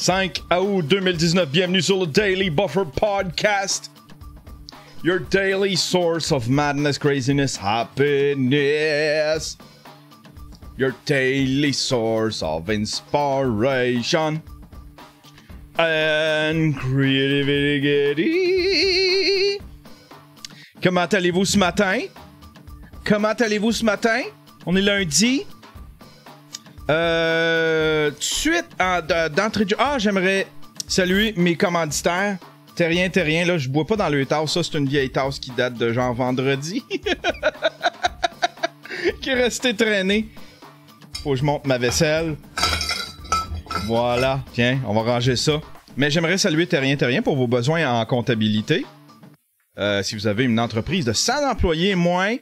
5 août 2019, bienvenue sur le Daily Buffer Podcast. Your daily source of madness, craziness, happiness. Your daily source of inspiration and creativity. Comment allez-vous ce matin? On est lundi. Tout de suite, d'entrée de jeu. Ah, j'aimerais saluer mes commanditaires. Terrien, là, je bois pas dans le tasse. Ça, c'est une vieille tasse qui date de genre vendredi. Qui est restée traînée. Faut que je monte ma vaisselle. Voilà. Tiens, on va ranger ça. Mais j'aimerais saluer Terrien pour vos besoins en comptabilité. Si vous avez une entreprise de 100 employés moins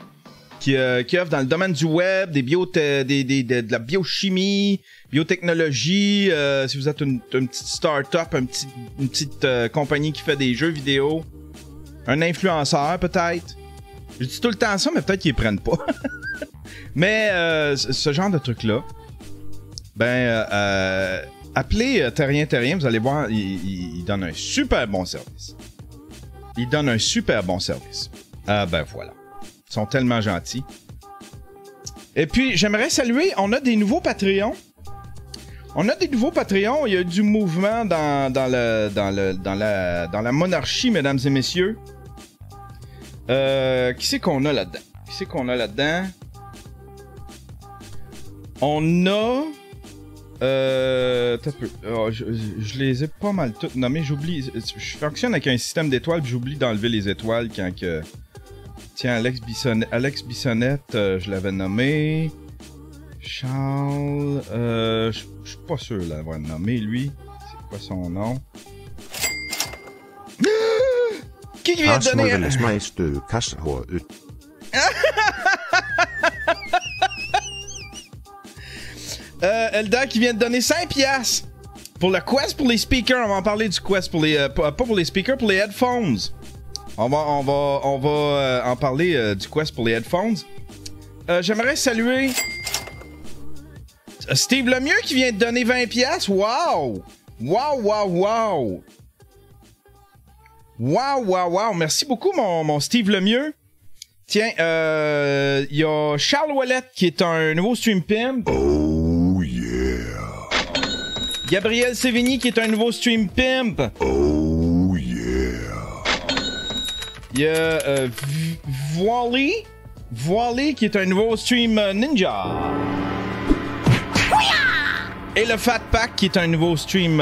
qui offre dans le domaine du web, de la biochimie, biotechnologie, si vous êtes une petite start-up, une petite compagnie qui fait des jeux vidéo, un influenceur peut-être. Je dis tout le temps ça, mais peut-être qu'ils les prennent pas. Mais ce genre de truc-là, appelez Terrien, vous allez voir, il donne un super bon service. Voilà. Ils sont tellement gentils. Et puis, j'aimerais saluer, on a des nouveaux Patreons. Il y a du mouvement dans la monarchie, mesdames et messieurs. Qui c'est qu'on a là-dedans? On a... je les ai pas mal toutes nommées. J'oublie. Je fonctionne avec un système d'étoiles, puis j'oublie d'enlever les étoiles quand que... Tiens, Alex Bissonnette, je l'avais nommé. Charles, je suis pas sûr de l'avoir nommé, lui. C'est quoi son nom? Qui vient de donner... Elda qui vient de donner 5 piastres pour le Quest pour les speakers. On va en parler du Quest pour les... pas pour les speakers, pour les headphones. On va en parler du Quest pour les headphones. J'aimerais saluer Steve Lemieux qui vient de donner 20 piastres. Wow! Merci beaucoup, mon Steve Lemieux. Tiens, il y a Charles Ouellette qui est un nouveau stream pimp. Oh yeah! Gabriel Sévigny qui est un nouveau stream pimp. Oh yeah! Il y a Voili qui est un nouveau stream ninja. Et le Fat Pack qui est un nouveau stream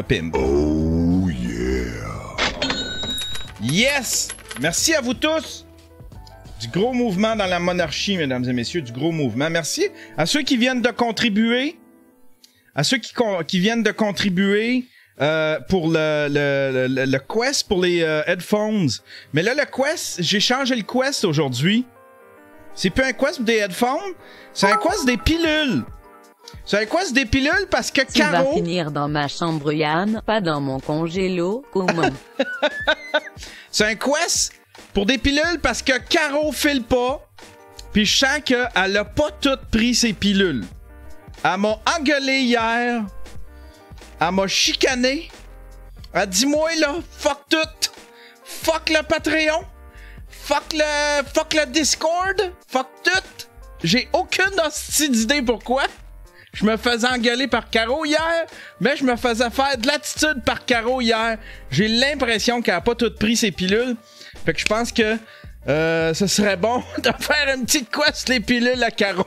pimp. Oh yeah! Yes! Merci à vous tous. Du gros mouvement dans la monarchie, mesdames et messieurs, du gros mouvement. Merci à ceux qui viennent de contribuer. Qui viennent de contribuer pour le Quest pour les headphones. Mais là, le Quest, j'ai changé le Quest aujourd'hui. C'est plus un Quest pour des headphones, c'est un Quest des pilules. C'est un Quest des pilules parce que Tu vas finir dans ma chambre, Yann, pas dans mon congélo. Comment? C'est un Quest pour des pilules parce que Caro file pas. Puis je sens qu'elle a pas toutes pris ses pilules. Elle m'a engueulé hier. Elle m'a chicané. Elle dit moi là, fuck tout. Fuck le Patreon. Fuck le Discord. Fuck tout. J'ai aucune hostie d'idée pourquoi. Je me faisais engueuler par Caro hier, mais je me faisais faire de l'attitude par Caro hier. J'ai l'impression qu'elle a pas toutes pris ses pilules. Fait que je pense que ce serait bon de faire une petite quest les pilules à Caro.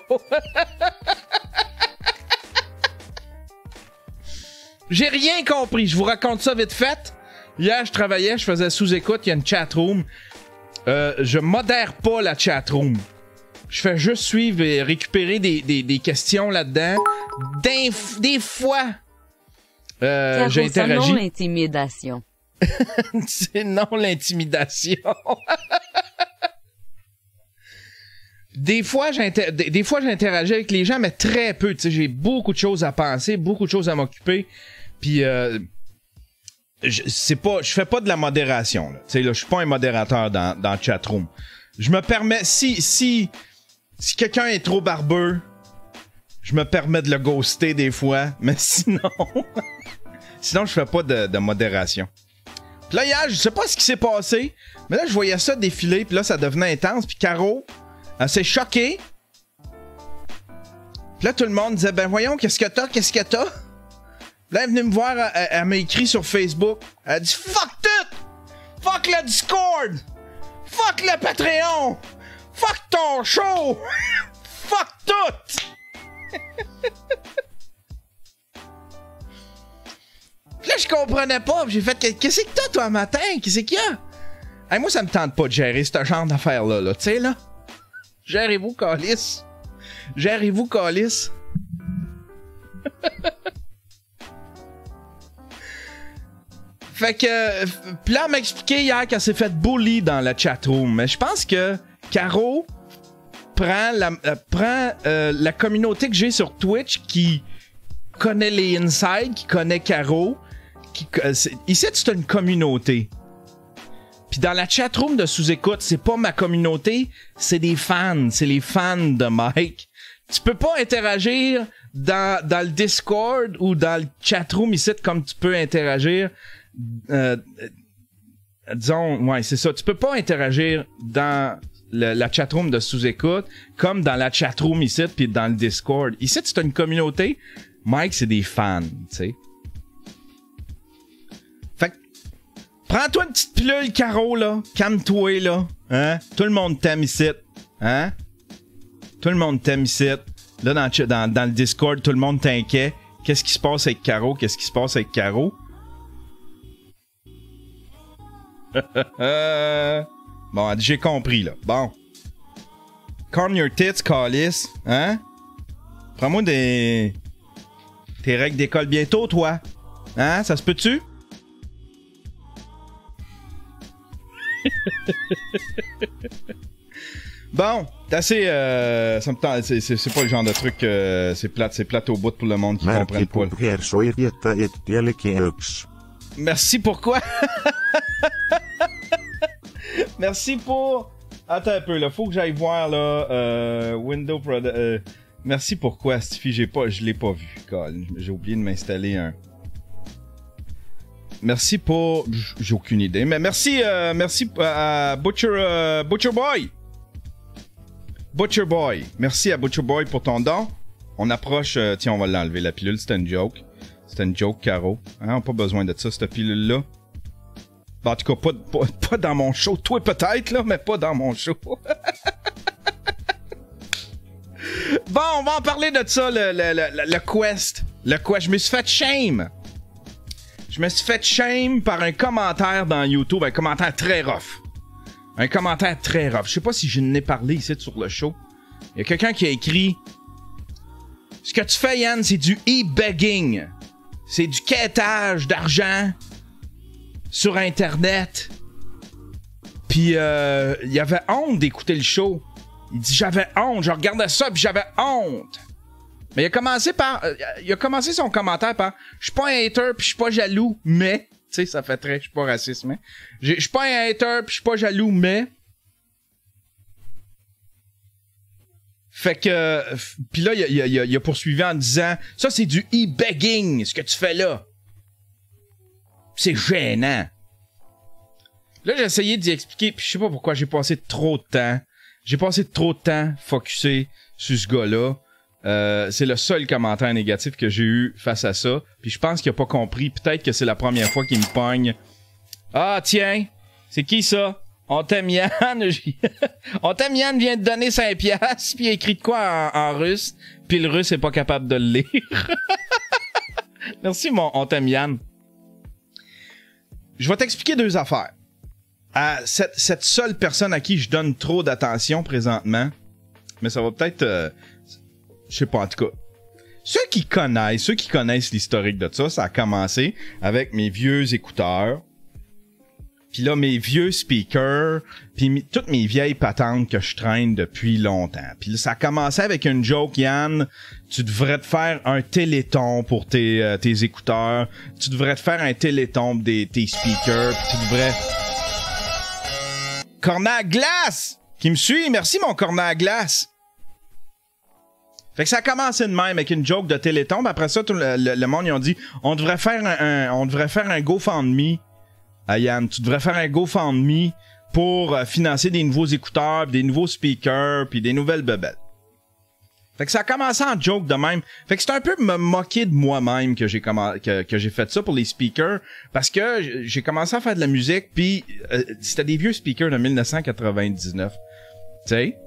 J'ai rien compris. Je vous raconte ça vite fait. Hier, je travaillais, je faisais sous-écoute. Il y a une chatroom. Je modère pas la chatroom. Je fais juste suivre et récupérer des questions là-dedans. Des fois, j'ai interagi. C'est non l'intimidation. C'est non l'intimidation. Des fois, j'interagis avec les gens, mais très peu. Tu sais, j'ai beaucoup de choses à penser, beaucoup de choses à m'occuper. Puis, je fais pas de la modération. Tu sais, là, je suis pas un modérateur dans le chatroom. Je me permets, si quelqu'un est trop barbeux, je me permets de le ghoster des fois, mais sinon... Sinon, je fais pas de modération. Puis là, hier, je sais pas ce qui s'est passé, mais là, je voyais ça défiler, puis là, ça devenait intense. Puis Caro, elle s'est choquée. Puis là, tout le monde disait, ben voyons, qu'est-ce que t'as? Puis là, elle est venue me voir, elle m'a écrit sur Facebook. Elle a dit, fuck tout! Fuck le Discord! Fuck le Patreon! Fuck ton show! Fuck tout! Puis là, je comprenais pas. J'ai fait, qu'est-ce que t'as, toi, matin? Qu'est-ce qu'il y a? Hey, moi, ça me tente pas de gérer ce genre d'affaires-là, là. Tu sais, là. Gérez-vous, calice. Gérez-vous, calice. Fait que... Puis là, elle m'a expliqué hier qu'elle s'est fait bully dans la chatroom. Mais je pense que Caro prend la communauté que j'ai sur Twitch qui connaît les insides, qui connaît Caro. Ici, c'est une communauté. Puis dans la chatroom de sous-écoute, c'est pas ma communauté, c'est des fans. C'est les fans de Mike. Tu peux pas interagir dans le Discord ou dans le chatroom ici comme tu peux interagir. Disons, ouais, c'est ça. Tu peux pas interagir dans la chatroom de sous-écoute comme dans la chatroom ici puis dans le Discord. Ici, c'est une communauté. Mike, c'est des fans, tu sais. Fait que, prends-toi une petite pilule, Caro, là. Calme-toi, là. Hein? Tout le monde t'aime ici. Hein? Tout le monde t'aime ici. Là, dans le Discord, tout le monde t'inquiète. Qu'est-ce qui se passe avec Caro? Qu'est-ce qui se passe avec Caro? Bon, j'ai compris, là. Bon. Corn your tits, calice. Hein? Prends-moi tes règles d'école bientôt, toi. Hein? Ça se peut-tu? Bon, t'as assez... ça me tente, c'est pas le genre de truc... c'est plate au bout pour le monde qui comprenne pas. Merci pour quoi? Merci pour... Attends un peu, là. Faut que j'aille voir, là... Window Product... Merci pour quoi, Stiffy? Je l'ai pas vu, Colin. J'ai oublié de m'installer un... Merci pour... J'ai aucune idée, mais merci à Butcher Boy. Butcher Boy. Merci à Butcher Boy pour ton don. On approche... tiens, on va l'enlever, la pilule. C'était une joke. C'était une joke, Caro. Hein, on n'a pas besoin de ça, cette pilule-là. Ben, en tout cas, pas dans mon show. Toi, peut-être, là, mais pas dans mon show. Bon, on va en parler de ça, le quest. Le quest. Je me suis fait shame. Je me suis fait shame par un commentaire dans YouTube. Un commentaire très rough. Un commentaire très rough. Je sais pas si je n'ai parlé ici sur le show. Il y a quelqu'un qui a écrit... Ce que tu fais, Yann, c'est du e-begging. C'est du quêtage d'argent sur Internet. Puis, il y avait honte d'écouter le show. Il dit, j'avais honte. Je regardais ça, puis j'avais honte. Mais il a commencé son commentaire par, je suis pas un hater, puis je suis pas jaloux, mais... Tu sais, ça fait très... Je suis pas raciste, mais... Je suis pas un hater, puis je suis pas jaloux, mais... Fait que... Puis là, il a poursuivi en disant... Ça, c'est du e-begging, ce que tu fais là. C'est gênant. Là, j'ai essayé d'y expliquer, puis je sais pas pourquoi j'ai passé trop de temps. J'ai passé trop de temps focusé sur ce gars-là. C'est le seul commentaire négatif que j'ai eu face à ça. Puis je pense qu'il a pas compris. Peut-être que c'est la première fois qu'il me pogne. Ah, tiens, c'est qui ça? On t'aime Yann. On t'aime Yann vient de donner 5$. Puis il a écrit de quoi en russe. Puis le russe est pas capable de le lire. Merci, mon on t'aime Yann. Je vais t'expliquer deux affaires. À cette seule personne à qui je donne trop d'attention présentement. Mais ça va peut-être... je sais pas, en tout cas. Ceux qui connaissent l'historique de ça, ça a commencé avec mes vieux écouteurs. Puis là, mes vieux speakers, puis toutes mes vieilles patentes que je traîne depuis longtemps. Puis là, ça a commencé avec une joke, Yann. Tu devrais te faire un téléthon pour tes écouteurs. Tu devrais te faire un téléthon pour tes speakers. Puis tu devrais... Cornet à glace! Qui me suit? Merci, mon cornet à glace! Fait que ça a commencé de même avec une joke de Téléthon. Après ça, tout le monde, ils ont dit, on devrait faire un GoFundMe. Yann, tu devrais faire un GoFundMe pour financer des nouveaux écouteurs, des nouveaux speakers, puis des nouvelles bebelles. Fait que ça a commencé en joke de même. Fait que c'est un peu me moquer de moi-même que j'ai fait ça pour les speakers, parce que j'ai commencé à faire de la musique, puis c'était des vieux speakers de 1999. Tu sais?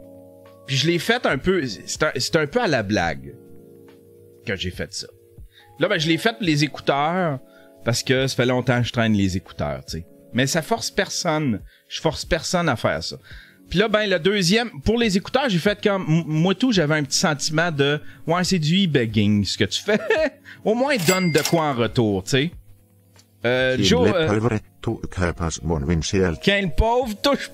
Puis je l'ai fait un peu... C'est un peu à la blague que j'ai fait ça. Là, ben je l'ai fait pour les écouteurs, parce que ça fait longtemps que je traîne les écouteurs, tu sais. Mais ça force personne. Je force personne à faire ça. Puis là, ben, le deuxième, pour les écouteurs, j'ai fait comme, moi tout, j'avais un petit sentiment de, ouais, c'est du e-begging, ce que tu fais. Au moins, donne de quoi en retour, tu sais. Joe, quand le pauvre touche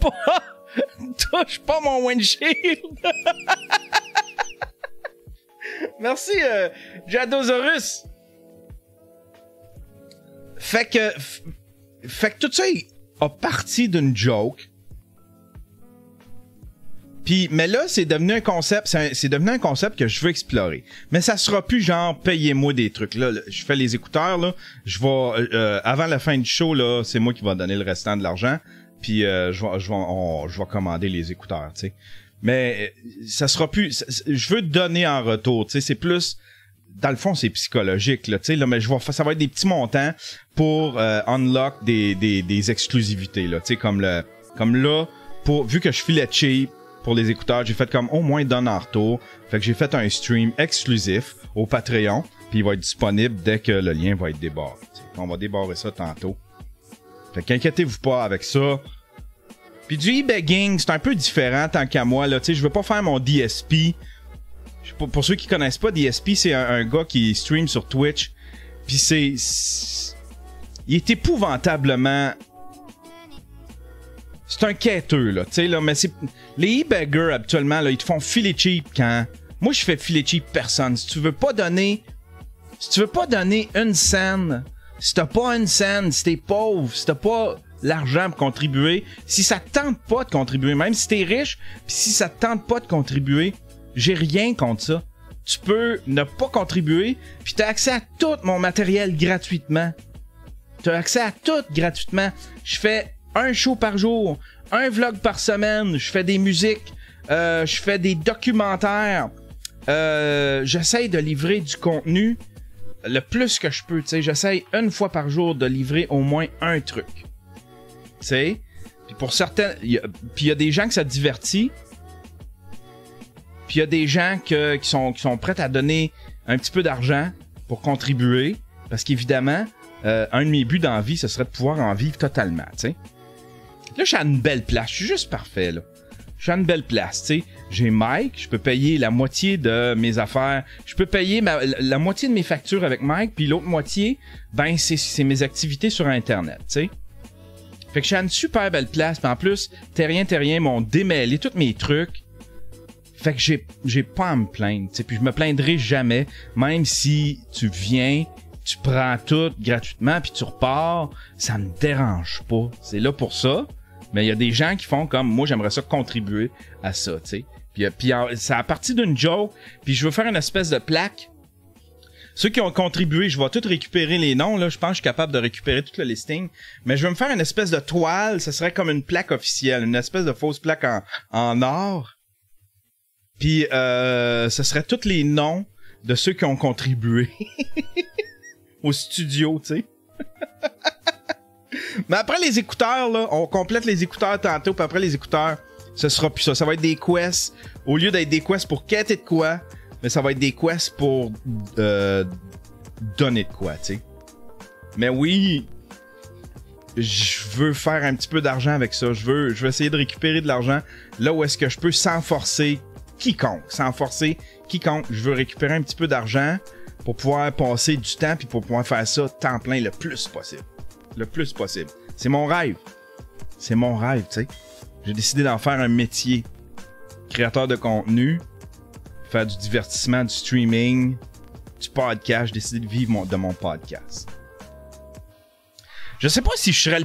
pas mon windshield. Merci, Jadosaurus. Fait que tout ça a parti d'une joke. Puis, mais là, c'est devenu un concept, c'est devenu un concept que je veux explorer. Mais ça sera plus genre, payez-moi des trucs. Là, je fais les écouteurs, là. Je vais, avant la fin du show, là, c'est moi qui va donner le restant de l'argent. Puis, je vais commander les écouteurs, tu sais. Mais, ça sera plus, je veux donner en retour, tu sais. C'est plus, dans le fond, c'est psychologique, là, tu sais. Là, mais ça va être des petits montants pour, unlock des exclusivités, là. Tu sais, comme là, vu que je filais cheap, pour les écouteurs, j'ai fait comme au moins donne en retour. Fait que j'ai fait un stream exclusif au Patreon, puis il va être disponible dès que le lien va être débarré. T'sais. On va débarrer ça tantôt. Fait qu'inquiétez-vous pas avec ça. Puis du e-begging, c'est un peu différent tant qu'à moi. Là. T'sais, je veux pas faire mon DSP. Pour ceux qui connaissent pas, DSP, c'est un gars qui stream sur Twitch. Puis il est épouvantablement... C'est un quêteux, là, tu sais, là, mais c'est... Les e-beggars, habituellement, là, ils te font filer cheap quand... Moi, je fais filer cheap personne. Si tu veux pas donner une scène, si t'as pas une scène, si t'es pauvre, si t'as pas l'argent pour contribuer, si ça te tente pas de contribuer, même si t'es riche, pis si ça te tente pas de contribuer, j'ai rien contre ça. Tu peux ne pas contribuer, pis t'as accès à tout mon matériel gratuitement. T'as accès à tout gratuitement. Je fais un show par jour, un vlog par semaine, je fais des musiques, je fais des documentaires, j'essaye de livrer du contenu le plus que je peux, tu sais, j'essaye une fois par jour de livrer au moins un truc, tu sais, puis pour certains, puis il y a des gens que ça divertit, puis il y a des gens qui sont prêts à donner un petit peu d'argent pour contribuer, parce qu'évidemment, un de mes buts dans la vie, ce serait de pouvoir en vivre totalement, tu sais. Là, je suis à une belle place. Je suis juste parfait, là. Je suis à une belle place, tu sais. J'ai Mike, je peux payer la moitié de mes affaires. Je peux payer la moitié de mes factures avec Mike, puis l'autre moitié, ben, c'est mes activités sur Internet, tu sais. Fait que je suis à une super belle place, puis en plus, Terrien m'ont démêlé tous mes trucs. Fait que j'ai pas à me plaindre, tu sais. Puis je me plaindrai jamais, même si tu viens... Tu prends tout gratuitement, puis tu repars, ça me dérange pas. C'est là pour ça. Mais il y a des gens qui font comme, moi, j'aimerais ça contribuer à ça, tu sais. Puis ça a parti d'une joke, puis je veux faire une espèce de plaque. Ceux qui ont contribué, je vais tout récupérer les noms, là. Je pense que je suis capable de récupérer tout le listing. Mais je vais me faire une espèce de toile, ça serait comme une plaque officielle, une espèce de fausse plaque en or. Puis ce serait tous les noms de ceux qui ont contribué. Au studio, tu sais. Mais après les écouteurs, là, on complète les écouteurs tantôt, puis après les écouteurs, ce sera plus ça. Ça va être des quests. Au lieu d'être des quests pour quêter de quoi, mais ça va être des quests pour donner de quoi, tu sais. Mais oui, je veux faire un petit peu d'argent avec ça. Je veux essayer de récupérer de l'argent là où est-ce que je peux sans forcer quiconque. Je veux récupérer un petit peu d'argent pour pouvoir passer du temps puis pour pouvoir faire ça temps plein le plus possible. Le plus possible. C'est mon rêve. C'est mon rêve, tu sais. J'ai décidé d'en faire un métier. Créateur de contenu, faire du divertissement, du streaming, du podcast. J'ai décidé de vivre de mon podcast. Je sais pas si je serais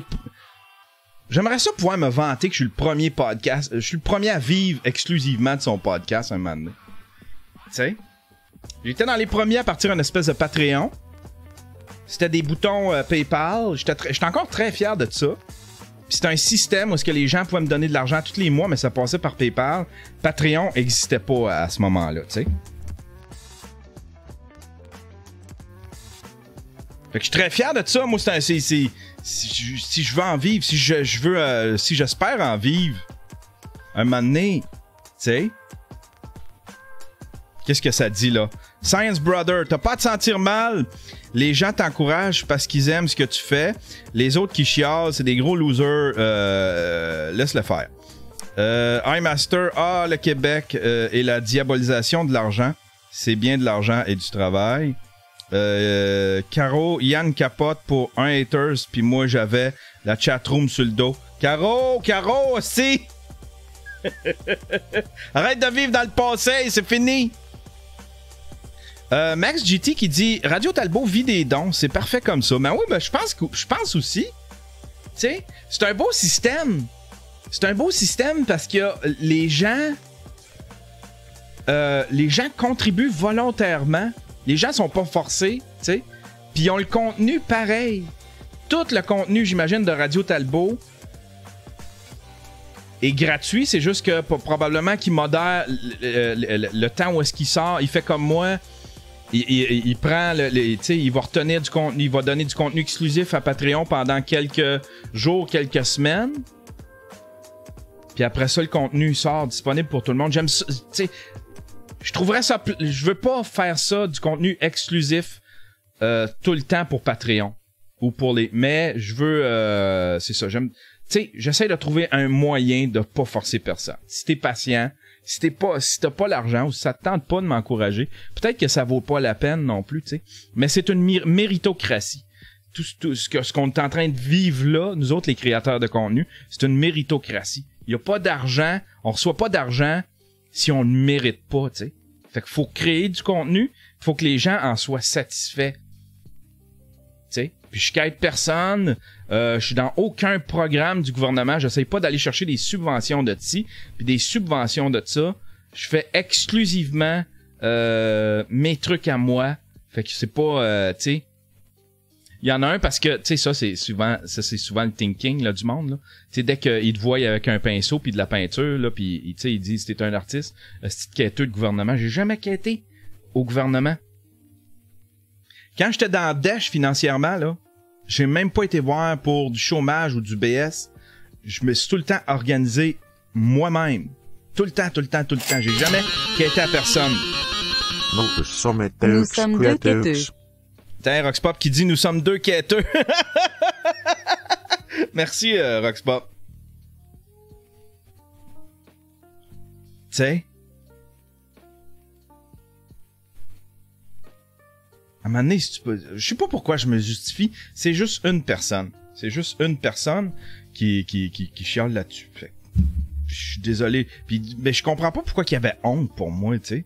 J'aimerais ça pouvoir me vanter que je suis le premier podcast. Je suis le premier à vivre exclusivement de son podcast un moment donné. Tu sais? J'étais dans les premiers à partir d'une espèce de Patreon. C'était des boutons PayPal. J'étais encore très fier de ça. Puis c'était un système où est-ce que les gens pouvaient me donner de l'argent tous les mois, mais ça passait par PayPal. Patreon n'existait pas à ce moment-là, tu sais. Fait que je suis très fier de ça. Moi, si je veux en vivre, si j'espère en vivre un moment donné, tu sais. Qu'est-ce que ça dit là? Science Brother, t'as pas à te sentir mal. Les gens t'encouragent parce qu'ils aiment ce que tu fais. Les autres qui chialent, c'est des gros losers. Laisse-le faire. iMaster, le Québec et la diabolisation de l'argent. C'est bien de l'argent et du travail. Caro, Yann capote pour un haters, puis moi j'avais la chatroom sur le dos. Caro aussi! Arrête de vivre dans le passé, c'est fini! Max GT qui dit Radio Talbot vit des dons, c'est parfait comme ça. Mais oui, ben, je pense aussi. Tu sais, c'est un beau système. C'est un beau système parce que les gens contribuent volontairement. Les gens sont pas forcés, tu sais. Puis ils ont le contenu pareil. Tout le contenu, j'imagine, de Radio Talbot est gratuit. C'est juste que probablement qu'il modère le temps où est-ce qu'il sort. Il fait comme moi. Il prend il va retenir du contenu, il va donner du contenu exclusif à Patreon pendant quelques jours, quelques semaines. Puis après ça, le contenu sort disponible pour tout le monde. J'aime ça, tu sais. Je trouverais ça. Je veux pas faire ça du contenu exclusif tout le temps pour Patreon ou pour les. Mais je veux. C'est ça. J'aime. Tu sais, j'essaie de trouver un moyen de pas forcer personne. Si t'es patient. Si t'as pas l'argent ou si ça te tente pas de m'encourager, peut-être que ça vaut pas la peine non plus, tu sais. Mais c'est une méritocratie. Tout ce qu'on est en train de vivre là, nous autres les créateurs de contenu, c'est une méritocratie. Il y a pas d'argent, on reçoit pas d'argent si on ne mérite pas, tu sais. Fait qu'il faut créer du contenu, il faut que les gens en soient satisfaits. Tu sais. Puis je quête personne, je suis dans aucun programme du gouvernement, j'essaye pas d'aller chercher des subventions de ci, puis des subventions de ça. Je fais exclusivement mes trucs à moi. Fait que c'est pas, tu sais. Il y en a un parce que, tu sais, ça c'est souvent le thinking là, du monde. Là. Tu sais, dès qu'ils te voient avec un pinceau puis de la peinture, là, puis tu sais, ils disent t'es un artiste, c'est quêteux de gouvernement. J'ai jamais quêté au gouvernement. Quand j'étais dans Dèche financièrement, là, j'ai même pas été voir pour du chômage ou du BS. Je me suis tout le temps organisé moi-même. Tout le temps. J'ai jamais quêté à personne. Nous sommes deux quêteux. Tiens, Roxpop qui dit nous sommes deux quêteux. Merci, Roxpop. Tu sais. À un moment donné, si tu peux... Je sais pas pourquoi je me justifie. C'est juste une personne. C'est juste une personne qui chiale là-dessus. Fait. Je suis désolé. Puis, mais je comprends pas pourquoi il y avait honte pour moi, tu sais.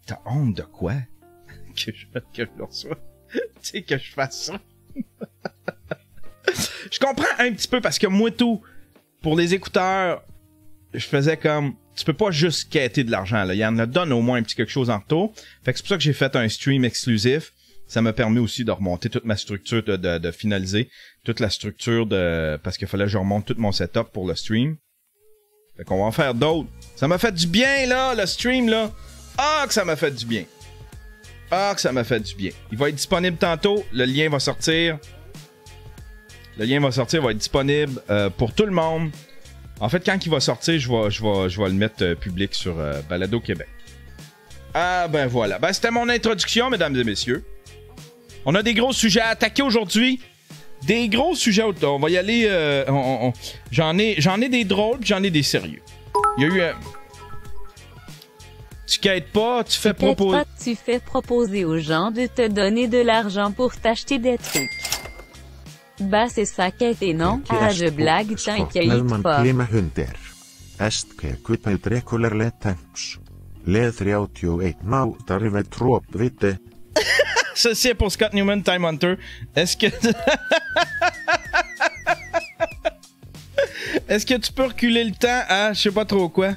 T'as honte de quoi? que je le reçois. Tu sais, que je fasse ça. Je comprends un petit peu parce que moi, tout, pour les écouteurs, je faisais comme... Tu peux pas juste quêter de l'argent, là. Il y en a donne au moins un petit quelque chose en retour. Fait que c'est pour ça que j'ai fait un stream exclusif. Ça m'a permis aussi de remonter toute ma structure, de finaliser toute la structure parce qu'il fallait que je remonte tout mon setup pour le stream. Fait qu'on va en faire d'autres. Ça m'a fait du bien, là, le stream, là. Ah, que ça m'a fait du bien. Ah, que ça m'a fait du bien. Il va être disponible tantôt. Le lien va sortir. Le lien va sortir, va être disponible pour tout le monde. En fait, quand il va sortir, je vais le mettre public sur Balado Québec. Ah, ben voilà. Ben, c'était mon introduction, mesdames et messieurs. On a des gros sujets à attaquer aujourd'hui. Des gros sujets. On va y aller. J'en ai des drôles, puis j'en ai des sérieux. Il y a eu... Tu quêtes pas, tu fais proposer... Tu fais proposer aux gens de te donner de l'argent pour t'acheter des trucs. Bah c'est ça quêter, non? Ah, je blague, t'inquiète pas. Ceci est pour Scott Newman, Time Hunter. Est-ce que... Est-ce que tu peux reculer le temps à je sais pas trop quoi?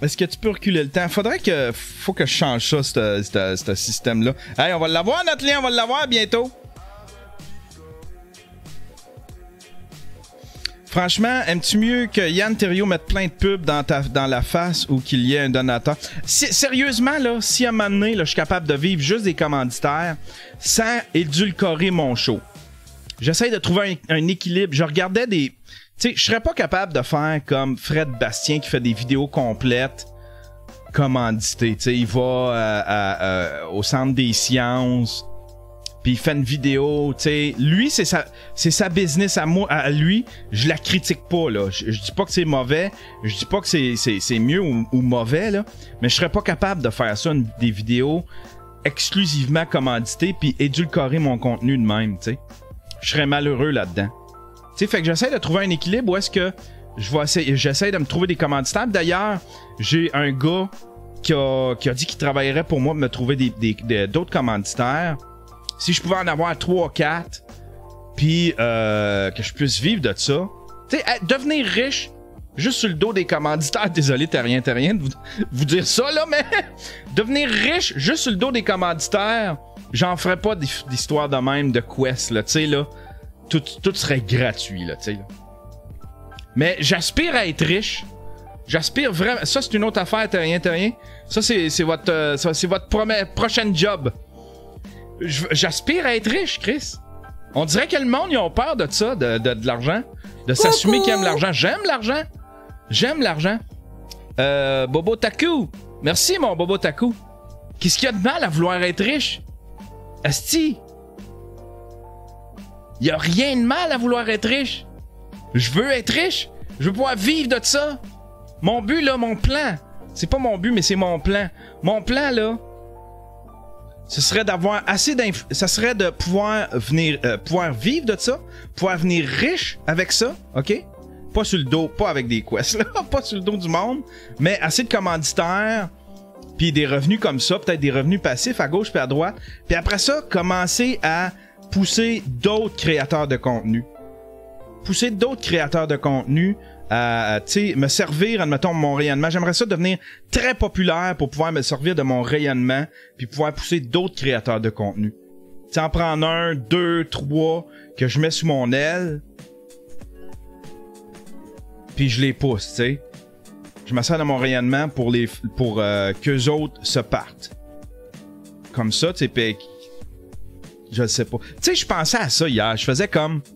Est-ce que tu peux reculer le temps? Faut que je change ça, ce système-là. Hey, on va l'avoir, notre lien, on va l'avoir bientôt. Franchement, aimes-tu mieux que Yann Terriot mette plein de pubs dans la face ou qu'il y ait un donateur? Sérieusement, là, si à un moment donné, là, je suis capable de vivre juste des commanditaires sans édulcorer mon show. J'essaie de trouver un équilibre. Je regardais des... Tu sais, je serais pas capable de faire comme Fred Bastien qui fait des vidéos complètes commanditées. Tu sais, il va au Centre des sciences, puis il fait une vidéo. Tu sais, lui, c'est sa business à lui. Je la critique pas, là. Je dis pas que c'est mauvais. Je dis pas que c'est mieux ou mauvais, là. Mais je serais pas capable de faire ça, des vidéos exclusivement commanditées puis édulcorer mon contenu de même, tu sais. Je serais malheureux là-dedans. Tu sais, fait que j'essaie de trouver un équilibre où est-ce que j'essaie de me trouver des commanditaires. D'ailleurs, j'ai un gars qui a dit qu'il travaillerait pour moi pour me trouver d'autres commanditaires. Si je pouvais en avoir 3-4, puis que je puisse vivre de ça. Tu sais, devenir riche juste sur le dos des commanditaires. Désolé, t'as rien de vous dire ça, là, mais devenir riche juste sur le dos des commanditaires, j'en ferais pas d'histoire de même, de quest, là, tu sais, là. Tout serait gratuit, là, tu sais. Mais j'aspire à être riche. J'aspire vraiment... Ça, c'est une autre affaire, t'as rien. Ça, c'est votre prochaine job. J'aspire à être riche, Chris. On dirait que le monde, ils ont peur de ça, de l'argent. De s'assumer qu'ils aiment l'argent. J'aime l'argent. Bobo Taku. Merci, mon Bobo Taku. Qu'est-ce qu'il y a de mal à vouloir être riche? Asti. Il y a rien de mal à vouloir être riche. Je veux être riche. Je veux pouvoir vivre de ça. Mon but, là, mon plan. C'est pas mon but, mais c'est mon plan. Mon plan, là, ce serait d'avoir assez ça serait de pouvoir vivre de ça, pouvoir venir riche avec ça, OK? Pas sur le dos, pas avec des quests, là, pas sur le dos du monde, mais assez de commanditaires, puis des revenus comme ça, peut-être des revenus passifs à gauche puis à droite. Puis après ça, commencer à pousser d'autres créateurs de contenu. Pousser d'autres créateurs de contenu à, tu sais, me servir, admettons, mon rayonnement. J'aimerais ça devenir très populaire pour pouvoir me servir de mon rayonnement puis pouvoir pousser d'autres créateurs de contenu. Tu sais, en prendre 1, 2, 3 que je mets sous mon aile puis je les pousse, tu sais. Je me sers de mon rayonnement pour qu'eux autres se partent. Comme ça, tu sais, je le sais pas. Tu sais, je pensais à ça hier. Je faisais comme... Tu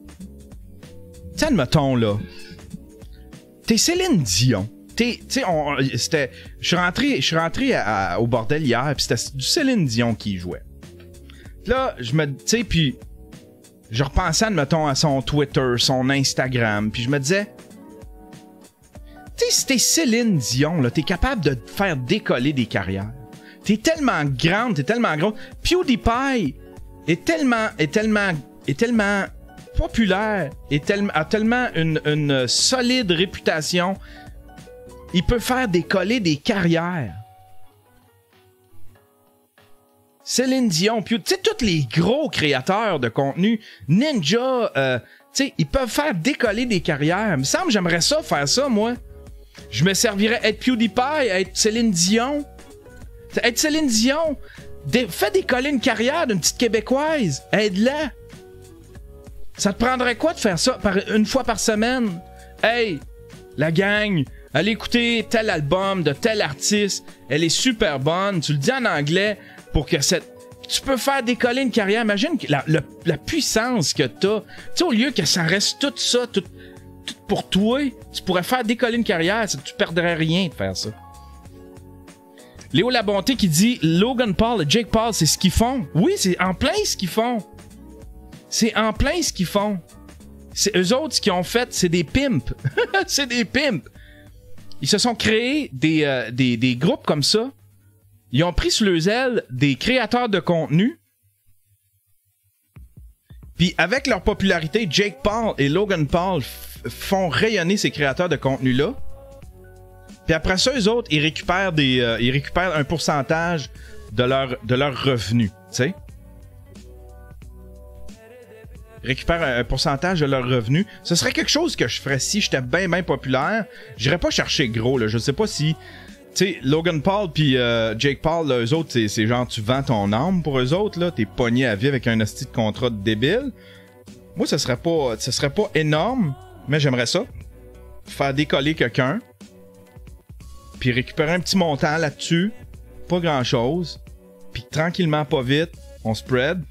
sais, admettons, là. T'es Céline Dion. Tu sais, je suis rentré au bordel hier, puis c'était du Céline Dion qui jouait. Là, tu sais, puis je repensais, admettons, à son Twitter, son Instagram, puis je me disais... Tu sais, si t'es Céline Dion, là, t'es capable de faire décoller des carrières. T'es tellement grande, t'es tellement grosse. PewDiePie est tellement populaire, a tellement une solide réputation. Il peut faire décoller des carrières. Céline Dion, tu sais, tous les gros créateurs de contenu, Ninja, tu sais, ils peuvent faire décoller des carrières. Il me semble que j'aimerais ça, faire ça, moi. Je me servirais être PewDiePie, être Céline Dion. Être Céline Dion, fais décoller une carrière d'une petite Québécoise. Aide-la. Ça te prendrait quoi de faire ça une fois par semaine? Hey, la gang, allez écouter tel album de tel artiste. Elle est super bonne. Tu le dis en anglais pour que tu peux faire décoller une carrière. Imagine la puissance que t'as. Tu sais, au lieu que ça reste tout ça, tout pour toi, tu pourrais faire décoller une carrière. Tu perdrais rien de faire ça. Léo Labonté qui dit Logan Paul et Jake Paul, c'est ce qu'ils font. Oui, c'est en plein ce qu'ils font. C'est en plein ce qu'ils font. C'est eux autres ce qu'ils ont fait, c'est des pimps. C'est des pimps. Ils se sont créés des groupes comme ça. Ils ont pris sous leurs ailes des créateurs de contenu. Puis avec leur popularité, Jake Paul et Logan Paul font rayonner ces créateurs de contenu-là. Puis après ça, eux autres, ils récupèrent un pourcentage de leur revenu, tu sais. Ils récupèrent un pourcentage de leur revenu. Ce serait quelque chose que je ferais si j'étais bien populaire. J'irais pas chercher gros, là. Je sais pas si sais, Logan Paul puis Jake Paul, là, eux autres, c'est genre tu vends ton âme pour eux autres, là. T'es pogné à vie avec un hostie de contrat de débile. Moi, ce serait pas énorme, mais j'aimerais ça. Faire décoller quelqu'un, puis récupérer un petit montant là-dessus, pas grand-chose, puis tranquillement, pas vite, on spread,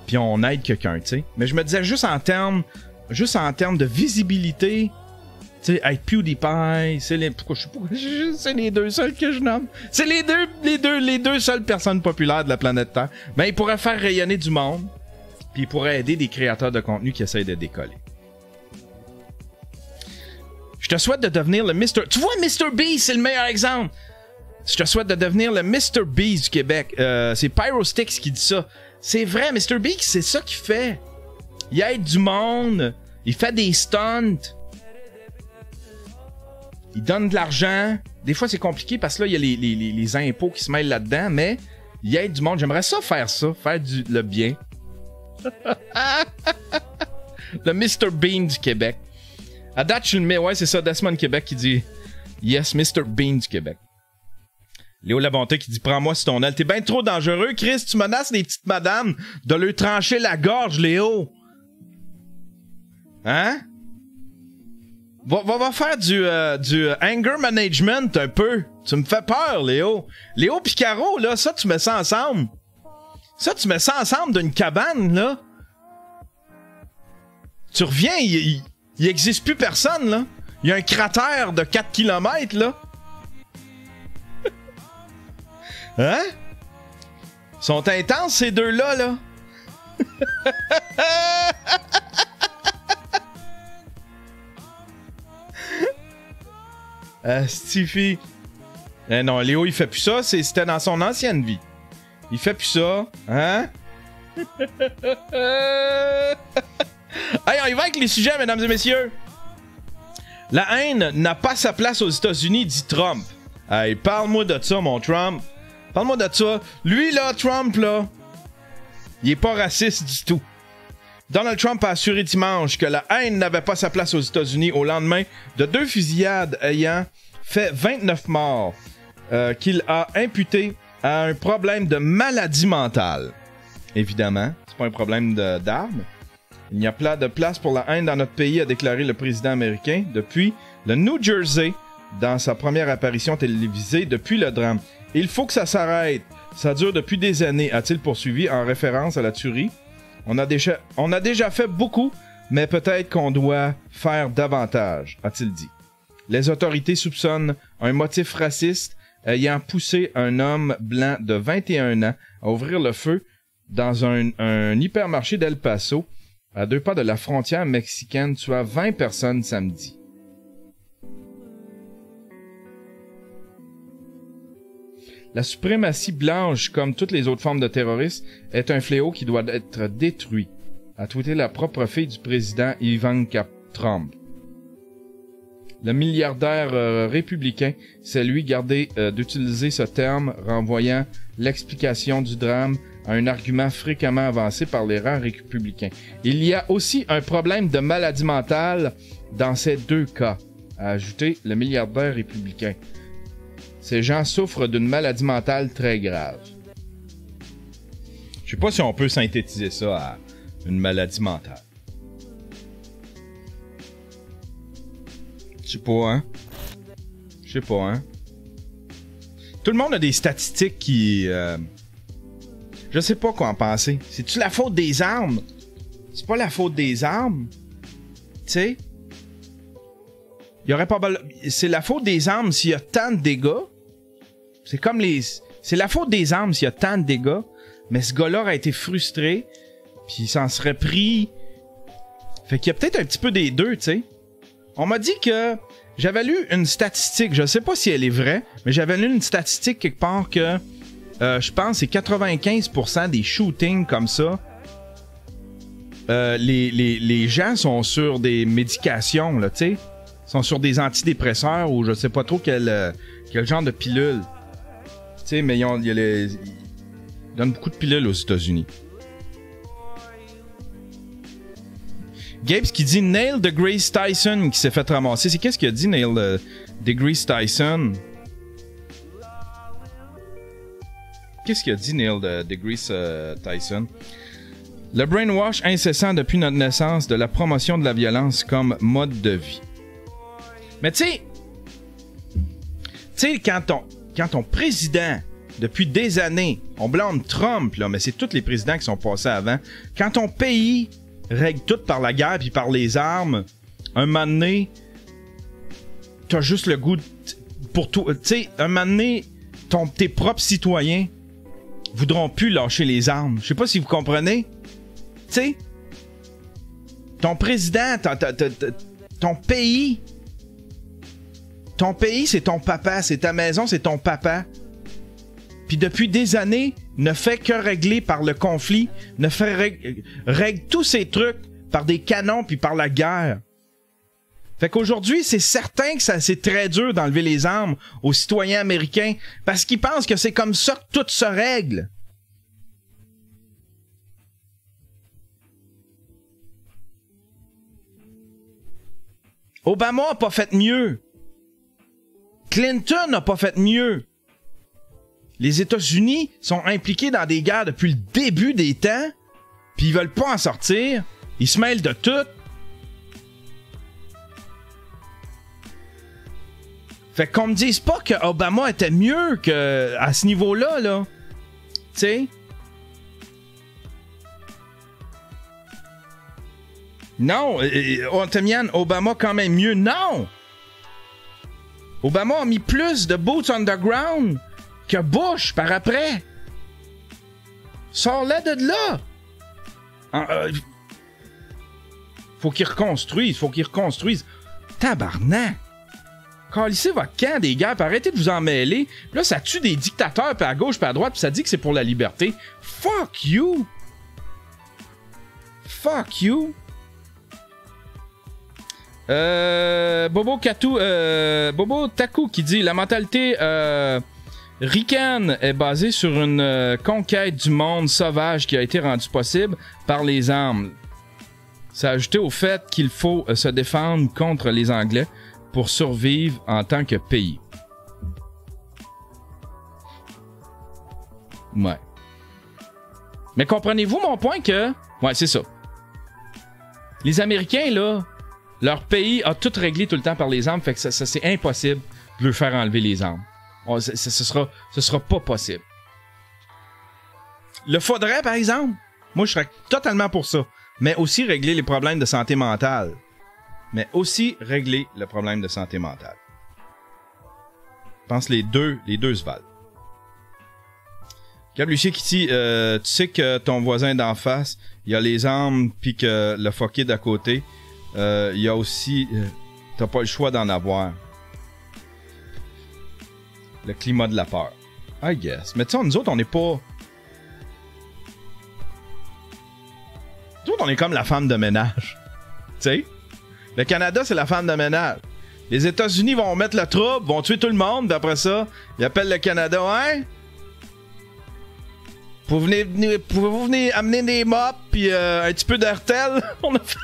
puis on aide quelqu'un, tu sais. Mais je me disais juste en termes de visibilité, tu sais, avec PewDiePie, c'est les deux seuls que je nomme. C'est les deux seules personnes populaires de la planète Terre. Ben, ils pourraient faire rayonner du monde, puis ils pourraient aider des créateurs de contenu qui essayent de décoller. Je te souhaite de devenir le Mr. Tu vois, Mr. Beast, c'est le meilleur exemple. Je te souhaite de devenir le Mr. Beast du Québec. C'est Pyrostix qui dit ça. C'est vrai, Mr. Beast, c'est ça qu'il fait. Il aide du monde. Il fait des stunts. Il donne de l'argent. Des fois, c'est compliqué parce que là, il y a les impôts qui se mêlent là-dedans, mais il aide du monde. J'aimerais ça, faire le bien. Le Mr. Bean du Québec. À date, je le mets, ouais, c'est ça, Desmond Québec qui dit yes, Mr. Bean du Québec. Léo Labonté qui dit prends-moi sur ton aile. T'es bien trop dangereux, Chris. Tu menaces les petites madames de leur trancher la gorge, Léo. Hein? Va faire du anger management un peu. Tu me fais peur, Léo. Léo pis Caro, là, ça, tu mets ça ensemble. Ça, tu mets ça ensemble d'une cabane, là. Tu reviens, il existe plus personne, là. Il y a un cratère de 4 km, là. Hein? Ils sont intenses, ces deux-là, là. Stiffy. Eh non, Léo, il fait plus ça. C'était dans son ancienne vie. Il fait plus ça. Hein? Hey, on y va avec les sujets, mesdames et messieurs. La haine n'a pas sa place aux États-Unis, dit Trump. Hey, parle-moi de ça, mon Trump. Parle-moi de ça. Lui, là, Trump, là, il est pas raciste du tout. Donald Trump a assuré dimanche que la haine n'avait pas sa place aux États-Unis au lendemain de 2 fusillades ayant fait 29 morts, qu'il a imputé à un problème de maladie mentale. Évidemment, c'est pas un problème d'armes. Il n'y a pas de place pour la haine dans notre pays, a déclaré le président américain depuis le New Jersey dans sa première apparition télévisée depuis le drame. Il faut que ça s'arrête. Ça dure depuis des années, a-t-il poursuivi en référence à la tuerie. On a déjà fait beaucoup, mais peut-être qu'on doit faire davantage, a-t-il dit. Les autorités soupçonnent un motif raciste ayant poussé un homme blanc de 21 ans à ouvrir le feu dans un hypermarché d'El Paso, à 2 pas de la frontière mexicaine, tuant 20 personnes samedi. La suprématie blanche, comme toutes les autres formes de terrorisme, est un fléau qui doit être détruit, a tweeté la propre fille du président Ivanka Trump. Le milliardaire républicain s'est lui gardé d'utiliser ce terme, renvoyant l'explication du drame à un argument fréquemment avancé par les rangs républicains. Il y a aussi un problème de maladie mentale dans ces 2 cas, a ajouté le milliardaire républicain. Ces gens souffrent d'une maladie mentale très grave. Je sais pas si on peut synthétiser ça à une maladie mentale. Je sais pas, hein? Je sais pas, hein? Tout le monde a des statistiques qui... Je sais pas quoi en penser. C'est-tu la faute des armes? C'est pas la faute des armes. Tu sais? Il y aurait pas... C'est la faute des armes s'il y a tant de dégâts. C'est comme les... C'est la faute des armes s'il y a tant de dégâts. Mais ce gars-là a été frustré. Puis il s'en serait pris... Fait qu'il y a peut-être un petit peu des deux, tu sais. On m'a dit que... J'avais lu une statistique, je sais pas si elle est vraie, mais j'avais lu une statistique quelque part que... je pense que c'est 95% des shootings comme ça. Les gens sont sur des médications, là, tu sais. Sont sur des antidépresseurs ou je sais pas trop quel genre de pilule. Tu sais, mais ils donnent beaucoup de pilules aux États-Unis. Gabes qui dit Neil deGrasse Tyson qui s'est fait ramasser. C'est qu'est-ce qu'il a dit, Neil deGrasse Tyson? qu'est-ce qu'il a dit Neil deGrasse Tyson? Le brainwash incessant depuis notre naissance de la promotion de la violence comme mode de vie. Mais tu sais, quand ton président, depuis des années, on blâme Trump, là, mais c'est tous les présidents qui sont passés avant, quand ton pays règle tout par la guerre puis par les armes, un moment donné, t'as juste le goût pour tout. Tu sais, un moment donné, tes propres citoyens voudront plus lâcher les armes. Je sais pas si vous comprenez. Tu sais, ton président, ton pays, c'est ton papa, c'est ta maison, c'est ton papa. Puis depuis des années, ne fait que régler par le conflit, ne fait règle tous ces trucs par des canons puis par la guerre. Fait qu'aujourd'hui, c'est certain que c'est très dur d'enlever les armes aux citoyens américains parce qu'ils pensent que c'est comme ça que tout se règle. Obama a pas fait mieux. Clinton n'a pas fait mieux. Les États-Unis sont impliqués dans des guerres depuis le début des temps, puis ils veulent pas en sortir. Ils se mêlent de tout. Fait qu'on me dise pas que Obama était mieux que à ce niveau-là, là. Tu sais? Non, Ontemian, Obama quand même mieux. Non! Obama a mis plus de boots underground que Bush par après. Sors-la de là! Faut qu'il reconstruise. Tabarnak! Calissez votre camp des gars, puis arrêtez de vous en mêler. Puis là, ça tue des dictateurs, puis à gauche, puis à droite, puis ça dit que c'est pour la liberté. Fuck you! Fuck you! Bobo Taku qui dit la mentalité ricaine est basée sur une conquête du monde sauvage qui a été rendue possible par les armes. Ça a ajouté au fait qu'il faut se défendre contre les Anglais pour survivre en tant que pays. Ouais. Mais comprenez-vous mon point que... Ouais, c'est ça. Les Américains, là, leur pays a tout réglé tout le temps par les armes, fait que ça c'est impossible de leur faire enlever les armes. Ce sera pas possible. Le faudrait, par exemple, moi je serais totalement pour ça, mais aussi régler les problèmes de santé mentale. Je pense les deux se valent. Gab Lucier qui dit tu sais que ton voisin d'en face, il a les armes pis que le fucké d'à côté, il y a aussi t'as pas le choix d'en avoir. Le climat de la peur. I guess. Mais tu sais, nous autres, on n'est pas... Nous autres, on est comme la femme de ménage. Tu sais? Le Canada, c'est la femme de ménage. Les États-Unis vont mettre le trouble, vont tuer tout le monde, puis après ça, ils appellent le Canada. Ouais? Pouvez-vous venir amener des mops puis un petit peu d'Hertel? On a fait...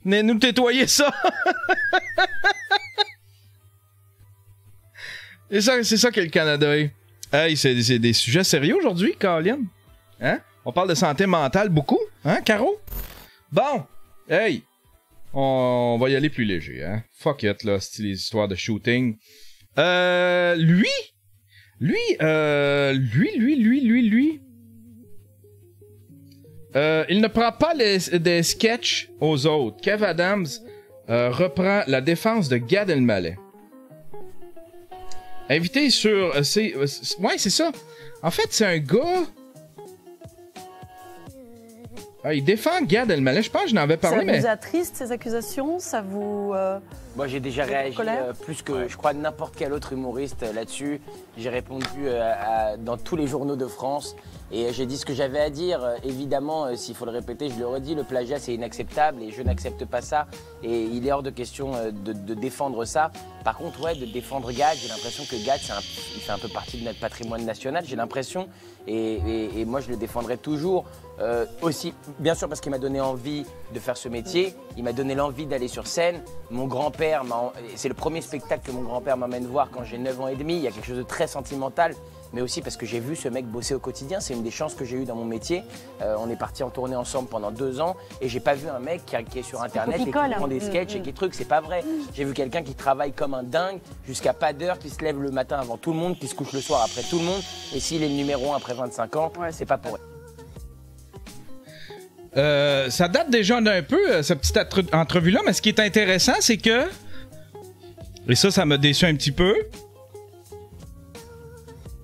Venez nous tétoyer ça! C'est ça que le Canada est. Hey, c'est des sujets sérieux aujourd'hui, Colin. Hein? On parle de santé mentale beaucoup, hein, Caro? Bon, hey, on va y aller plus léger, hein. Fuck it, là, c'est les histoires de shooting. Lui. Il ne prend pas des sketchs aux autres. Kev Adams reprend la défense de Gad Elmaleh. Invité sur... ouais, c'est ça. En fait, c'est un gars... il défend Gad Elmaleh. Je pense que je n'en avais parlé, mais... Ça vous attriste, ces accusations? Ça vous... Moi, j'ai déjà réagi plus que, je crois, n'importe quel autre humoriste là-dessus. J'ai répondu dans tous les journaux de France. Et j'ai dit ce que j'avais à dire. Évidemment, s'il faut le répéter, je le redis, le plagiat, c'est inacceptable et je n'accepte pas ça. Et il est hors de question de défendre ça. Par contre, ouais, de défendre Gad, j'ai l'impression que Gad, il fait un peu partie de notre patrimoine national, j'ai l'impression. Et moi, je le défendrai toujours. Aussi, bien sûr, parce qu'il m'a donné envie de faire ce métier. Il m'a donné l'envie d'aller sur scène. Mon grand-père grand-père, c'est le premier spectacle que mon grand-père m'amène voir quand j'ai 9 ans et demi. Il y a quelque chose de très sentimental, mais aussi parce que j'ai vu ce mec bosser au quotidien. C'est une des chances que j'ai eues dans mon métier. On est partis en tournée ensemble pendant 2 ans et j'ai pas vu un mec qui est sur internet et qui prend des sketchs et qui trucs. C'est pas vrai. J'ai vu quelqu'un qui travaille comme un dingue jusqu'à pas d'heure, qui se lève le matin avant tout le monde, qui se couche le soir après tout le monde. Et s'il est le numéro 1 après 25 ans, c'est pas pour ça date déjà d'un peu, cette petite entrevue-là, mais ce qui est intéressant, c'est que... Et ça m'a déçu un petit peu.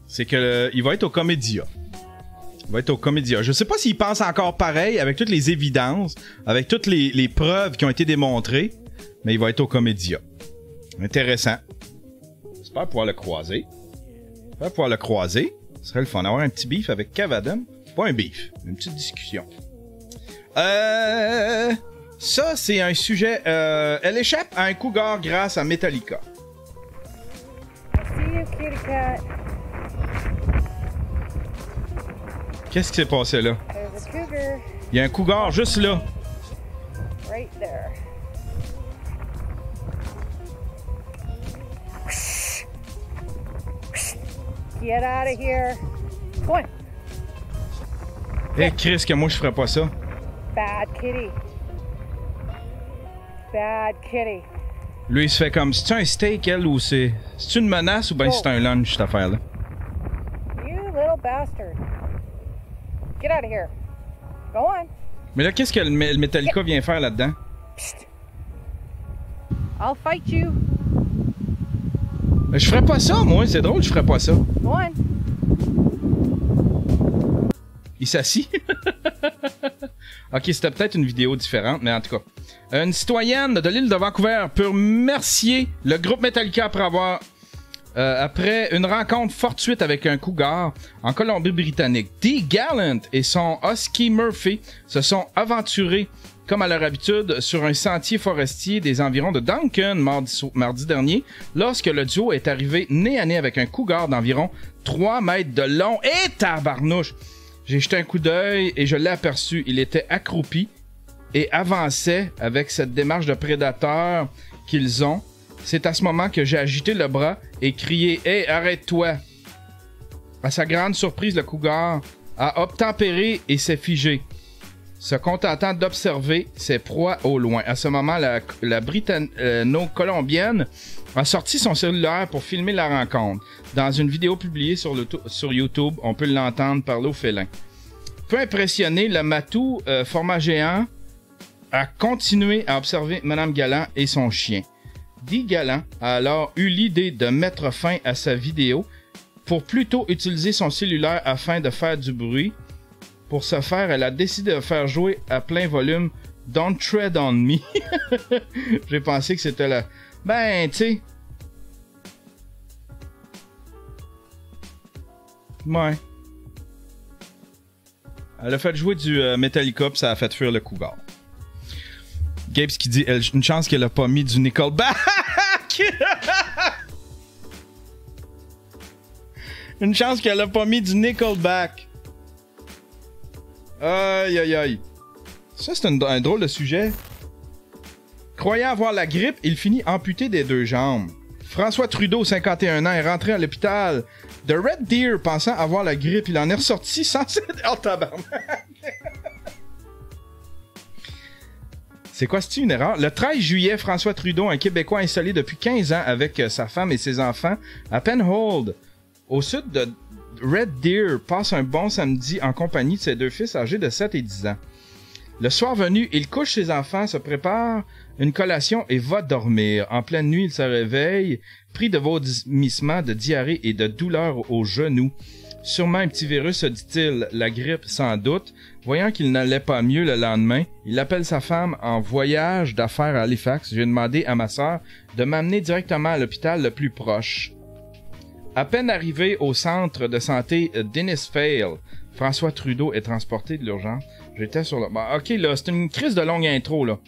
C'est que il va être au Comédia. Il va être au Comédia. Je sais pas s'il pense encore pareil, avec toutes les évidences, avec toutes les preuves qui ont été démontrées, mais il va être au Comédia. Intéressant. J'espère pouvoir le croiser. Ce serait le fun d'avoir un petit beef avec Cavadon. Pas un beef, une petite discussion. Ça, c'est un sujet... elle échappe à un cougar grâce à Metallica. Qu'est-ce qui s'est passé là? Il y a un cougar juste là. Right there. Get out of here. Come on. Eh, Chris, que moi je ferais pas ça. Bad kitty. Bad kitty. Lui, il se fait comme, c'est-tu un steak, elle, ou c'est une menace, ou bien c'est un lunch, cette affaire-là? You little bastard. Get out of here. Go on. Mais là, qu'est-ce que le Metallica vient faire là-dedans? Psst. I'll fight you. Je ferais pas ça, moi, c'est drôle, je ferais pas ça. Go on. Il s'assit. Ok, c'était peut-être une vidéo différente, mais en tout cas. Une citoyenne de l'île de Vancouver peut remercier le groupe Metallica après une rencontre fortuite avec un cougar en Colombie-Britannique. Dee Gallant et son husky Murphy se sont aventurés, comme à leur habitude, sur un sentier forestier des environs de Duncan mardi dernier, lorsque le duo est arrivé nez à nez avec un cougar d'environ 3 mètres de long. Et tabarnouche! J'ai jeté un coup d'œil et je l'ai aperçu. Il était accroupi et avançait avec cette démarche de prédateur qu'ils ont. C'est à ce moment que j'ai agité le bras et crié « Hey, arrête-toi !» À sa grande surprise, le cougar a obtempéré et s'est figé, se contentant d'observer ses proies au loin. À ce moment, la Britanno-Colombienne a sorti son cellulaire pour filmer la rencontre. Dans une vidéo publiée sur YouTube, on peut l'entendre parler au félin. Peu impressionné, le matou, format géant, a continué à observer Mme Gallant et son chien. Dee Gallant a alors eu l'idée de mettre fin à sa vidéo pour plutôt utiliser son cellulaire afin de faire du bruit. Pour ce faire, elle a décidé de faire jouer à plein volume Don't Tread on Me. J'ai pensé que c'était la... Ben, tu sais... Ouais. Elle a fait jouer du Metallica pis ça a fait fuir le cougar. Gabes qui dit une chance qu'elle a pas mis du Nickelback. Une chance qu'elle a pas mis du Nickelback. Aïe aïe aïe. Ça c'est un drôle de sujet. Croyant avoir la grippe, il finit amputé des 2 jambes. François Trudeau, 51 ans, est rentré à l'hôpital de Red Deer pensant avoir la grippe. Il en est ressorti sans être... Oh, tabarnak! C'est quoi, c'est une erreur? Le 13 juillet, François Trudeau, un Québécois installé depuis 15 ans avec sa femme et ses enfants à Penhold, au sud de Red Deer, passe un bon samedi en compagnie de ses 2 fils âgés de 7 et 10 ans. Le soir venu, il couche ses enfants, se prépare une collation et va dormir. En pleine nuit, il se réveille, pris de vomissements, de diarrhée et de douleurs aux genoux. Sûrement un petit virus, se dit-il, la grippe sans doute. Voyant qu'il n'allait pas mieux le lendemain, il appelle sa femme en voyage d'affaires à Halifax. J'ai demandé à ma sœur de m'amener directement à l'hôpital le plus proche. À peine arrivé au centre de santé d'Innisfail, François Trudeau est transporté de l'urgence. J'étais sur le... Bon, ok, là, c'est une crise de longue intro, là.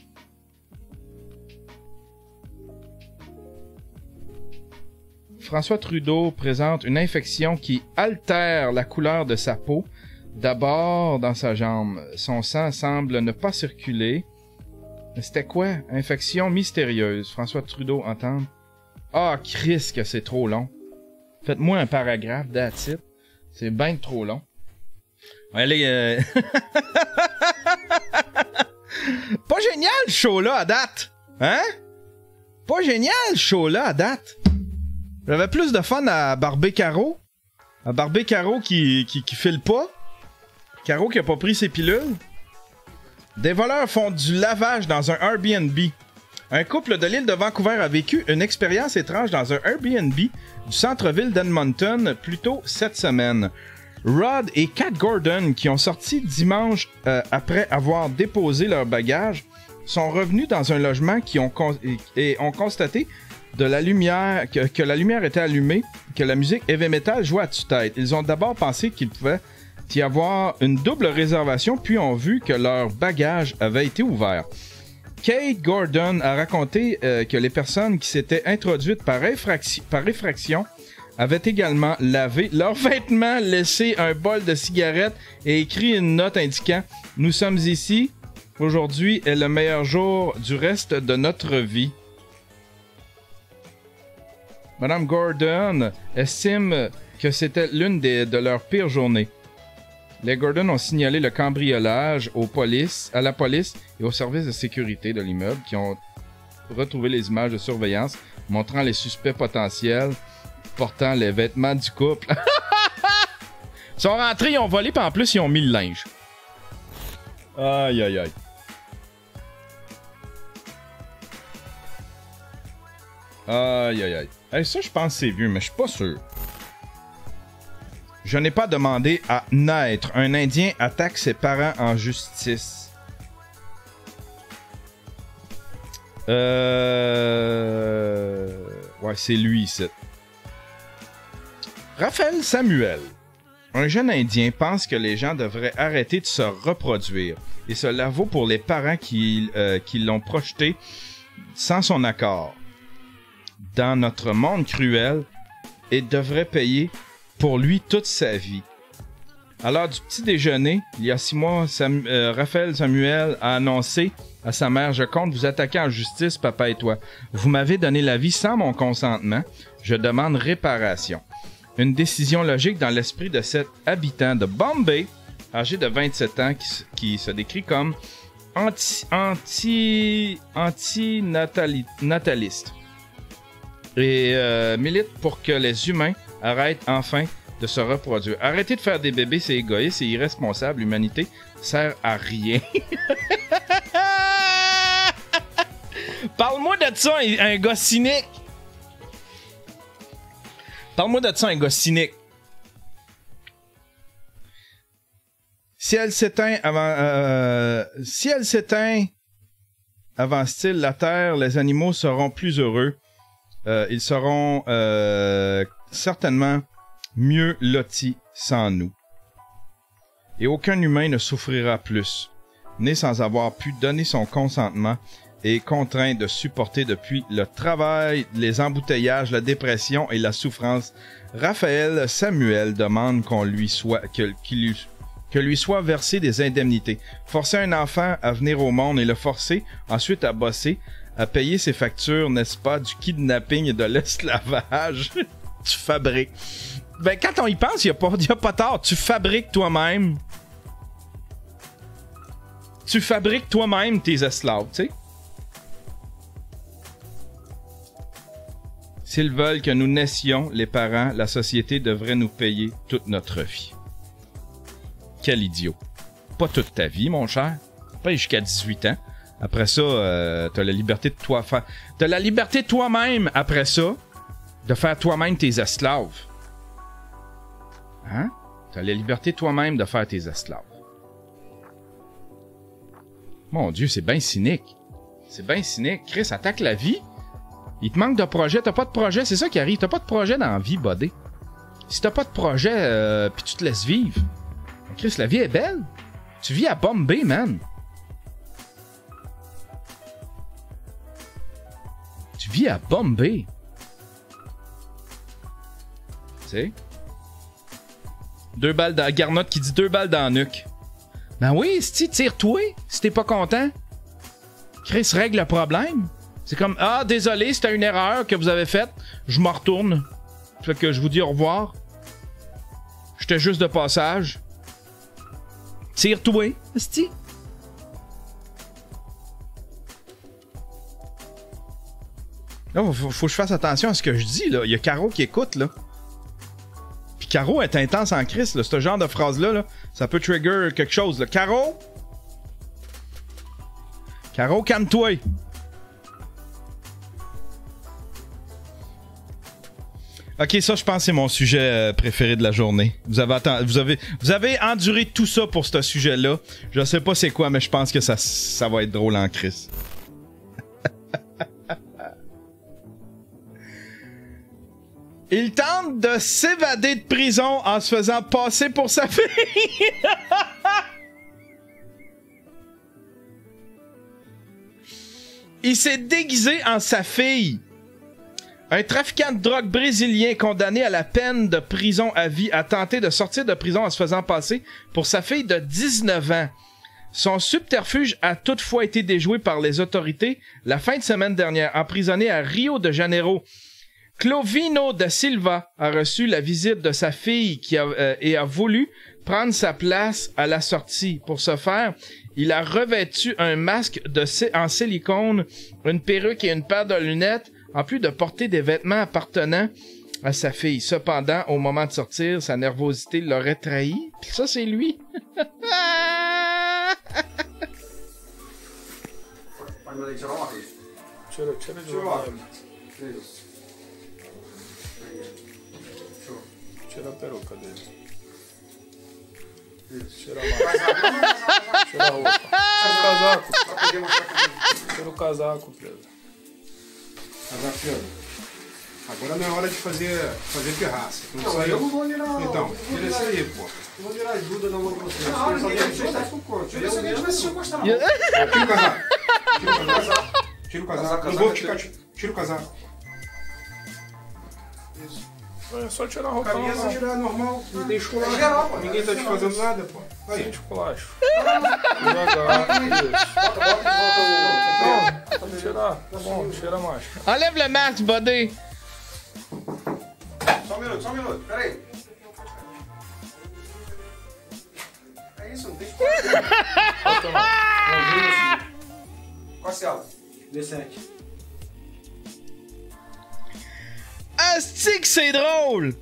François Trudeau présente une infection qui altère la couleur de sa peau. D'abord dans sa jambe. Son sang semble ne pas circuler. C'était quoi? Infection mystérieuse. François Trudeau entend. Ah, Chris, que c'est trop long. Faites-moi un paragraphe, that's it. C'est bien trop long. Allez, Pas génial, le show-là, à date. Hein? Pas génial, le show-là, à date. J'avais plus de fun à Barbé Caro. À Barbé Caro qui file pas. Caro qui a pas pris ses pilules. Des voleurs font du lavage dans un Airbnb. Un couple de l'île de Vancouver a vécu une expérience étrange dans un Airbnb du centre-ville d'Edmonton plus tôt cette semaine. Rod et Kat Gordon, qui ont sorti dimanche après avoir déposé leurs bagages, sont revenus dans un logement et ont constaté que la lumière était allumée, que la musique heavy metal jouait à tue-tête. Ils ont d'abord pensé qu'il pouvait y avoir une double réservation, puis ont vu que leurs bagages avaient été ouverts. Kate Gordon a raconté que les personnes qui s'étaient introduites par effraction avaient également lavé leurs vêtements, laissé un bol de cigarettes et écrit une note indiquant « Nous sommes ici. Aujourd'hui est le meilleur jour du reste de notre vie. » Madame Gordon estime que c'était l'une de leurs pires journées. Les Gordon ont signalé le cambriolage à la police et au service de sécurité de l'immeuble qui ont retrouvé les images de surveillance montrant les suspects potentiels portant les vêtements du couple. Ils sont rentrés, ils ont volé, puis en plus, ils ont mis le linge. Aïe, aïe, aïe. Aïe, aïe, aïe. Hey, ça, je pense que c'est vieux, mais je suis pas sûr. Je n'ai pas demandé à naître. Un Indien attaque ses parents en justice. Ouais, c'est lui, ici. Raphaël Samuel, un jeune Indien, pense que les gens devraient arrêter de se reproduire. Et cela vaut pour les parents qui l'ont projeté sans son accord. Dans notre monde cruel, il devrait payer pour lui toute sa vie. À l'heure du petit déjeuner, il y a 6 mois, Raphaël Samuel a annoncé à sa mère « Je compte vous attaquer en justice, papa et toi. Vous m'avez donné la vie sans mon consentement. Je demande réparation. » Une décision logique dans l'esprit de cet habitant de Bombay, âgé de 27 ans, qui se décrit comme antinataliste. Et milite pour que les humains arrêtent enfin de se reproduire. Arrêtez de faire des bébés, c'est égoïste et irresponsable. L'humanité sert à rien. Parle-moi de ça, un gars cynique. Parle-moi de ça, un gars cynique. Si elle s'éteint avant style la Terre, les animaux seront plus heureux. Ils seront certainement mieux lotis sans nous. Et aucun humain ne souffrira plus, né sans avoir pu donner son consentement et contraint de supporter depuis le travail, les embouteillages, la dépression et la souffrance. Raphaël Samuel demande que lui soit versé des indemnités. Forcer un enfant à venir au monde et le forcer ensuite à bosser, à payer ses factures, n'est-ce pas, du kidnapping et de l'esclavage. Tu fabriques. Ben, quand on y pense, il n'y a pas tort. Tu fabriques toi-même. Tu fabriques toi-même tes esclaves, tu sais. S'ils veulent que nous naissions, les parents, la société devrait nous payer toute notre vie. Quel idiot. Pas toute ta vie, mon cher. Pas jusqu'à 18 ans. Après ça, t'as la liberté de toi faire. T'as la liberté toi-même, après ça, de faire toi-même tes esclaves. Hein? T'as la liberté toi-même de faire tes esclaves. Mon Dieu, c'est bien cynique. C'est bien cynique. Chris, attaque la vie. Il te manque de projet. T'as pas de projet, c'est ça qui arrive. T'as pas de projet dans la vie, buddy. Si t'as pas de projet, pis tu te laisses vivre. Chris, la vie est belle. Tu vis à Bombay, man. Tu vis à Bombay. Tu sais? 2 balles dans... Garnotte qui dit 2 balles dans la nuque. Ben oui, si tire-toi, si t'es pas content. Chris, règle le problème. C'est comme, ah, désolé, c'était une erreur que vous avez faite. Je m'en retourne. Fait que je vous dis au revoir. J'étais juste de passage. Tire-toi, esti. Là, faut que je fasse attention à ce que je dis, là. Il y a Caro qui écoute, là. Puis Caro est intense en crise, là. Ce genre de phrase-là, là, ça peut trigger quelque chose, là. Caro? Caro, calme-toi. Ok, ça, je pense que c'est mon sujet préféré de la journée. Vous avez enduré tout ça pour ce sujet-là. Je sais pas c'est quoi, mais je pense que ça va être drôle en crise. Il tente de s'évader de prison en se faisant passer pour sa fille. Il s'est déguisé en sa fille. Un trafiquant de drogue brésilien condamné à la peine de prison à vie a tenté de sortir de prison en se faisant passer pour sa fille de 19 ans. Son subterfuge a toutefois été déjoué par les autorités la fin de semaine dernière. Emprisonné à Rio de Janeiro, Clovino da Silva a reçu la visite de sa fille et a voulu prendre sa place à la sortie. Pour ce faire, il a revêtu un masque en silicone, une perruque et une paire de lunettes, en plus de porter des vêtements appartenant à sa fille. Cependant, au moment de sortir, sa nervosité l'aurait trahi. Puis ça, c'est lui. Tira a peruca dele. Tira a máscara. Tira a roupa. Tira o casaco. Tira o casaco, Pedro. Casaco, Pedro. Agora não é hora de fazer pirraça. Não, eu não vou virar. Então, tira isso aí, pô. Eu vou virar ajuda na mão de vocês. Não, você está com o corpo. Tira isso aí, vai se encostar na mão. Tira o casaco. Tira o casaco. Tira o casaco. Não vou ficar. Tira o casaco. Isso. É só tirar a roupa. Camisa tirar normal, não tem esculacho. Ninguém tá te fazendo nada, pô. Aí. Sem esculacho. Devagar. Isso. Bota de volta o. Pode tirar. Tá bom, tira a máscara. Enlève le masque, buddy. Só um minuto. Pera aí. É isso, não tem esculacho. Qual a cela? D7. Asti que c'est drôle!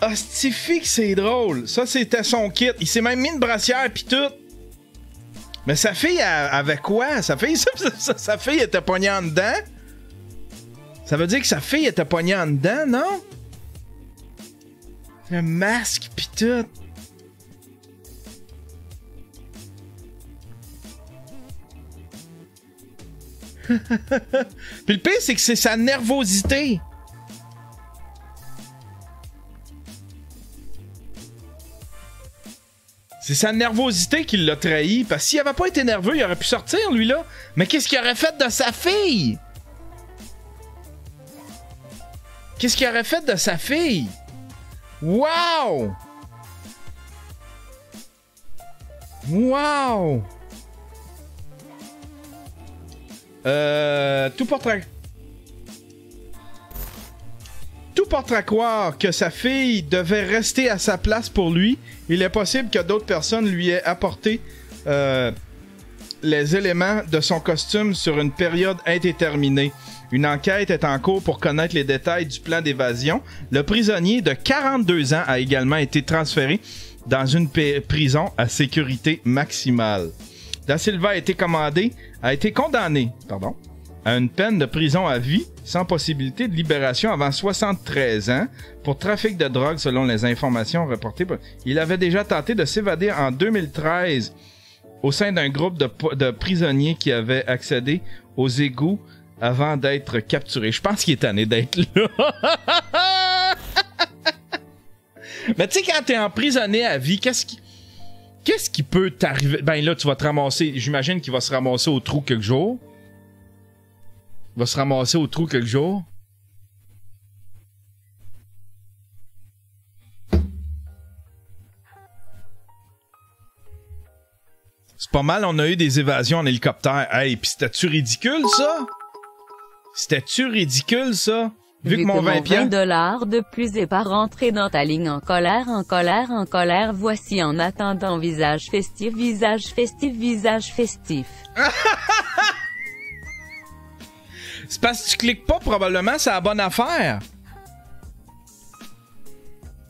Asti que c'est drôle! Ça, c'était son kit. Il s'est même mis une brassière pis tout. Mais sa fille avait quoi? Sa fille était pognée en dedans? Ça veut dire que sa fille était pognée en dedans, non? Le masque pis tout. Puis le pire, c'est que c'est sa nervosité. C'est sa nervosité qui l'a trahi. Parce que s'il avait pas été nerveux, il aurait pu sortir, lui, là. Mais qu'est-ce qu'il aurait fait de sa fille? Qu'est-ce qu'il aurait fait de sa fille? Wow! Wow! Tout porte à croire que sa fille devait rester à sa place pour lui. Il est possible que d'autres personnes lui aient apporté les éléments de son costume sur une période indéterminée. Une enquête est en cours pour connaître les détails du plan d'évasion. Le prisonnier de 42 ans a également été transféré dans une prison à sécurité maximale. Da Silva a été condamné à une peine de prison à vie sans possibilité de libération avant 73 ans pour trafic de drogue selon les informations reportées. Il avait déjà tenté de s'évader en 2013 au sein d'un groupe de prisonniers qui avaient accédé aux égouts avant d'être capturé. Je pense qu'il est tanné d'être là. Mais tu sais, quand t'es emprisonné à vie, qu'est-ce qui peut t'arriver? Ben là, tu vas te ramasser. J'imagine qu'il va se ramasser au trou quelques jours. Il va se ramasser au trou quelques jours. C'est pas mal, on a eu des évasions en hélicoptère. Hey, pis c'était-tu ridicule, ça? C'était-tu ridicule, ça? Vu que mon 20 $20 de plus est pas rentré dans ta ligne en colère, en colère, en colère, voici en attendant visage festif, visage festif, visage festif. C'est parce que tu cliques pas, probablement, c'est la bonne affaire.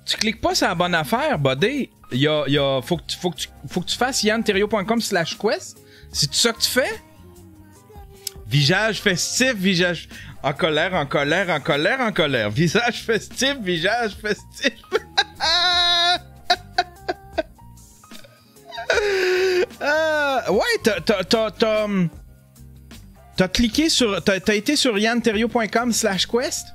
Tu cliques pas sur la bonne affaire, buddy. Faut que tu fasses yanterio.com/quest. C'est ça que tu fais? Visage festif, visage... En colère, en colère, en colère, en colère. Visage festif, visage festif. Ouais, t'as cliqué sur... T'as été sur yanterio.com/quest?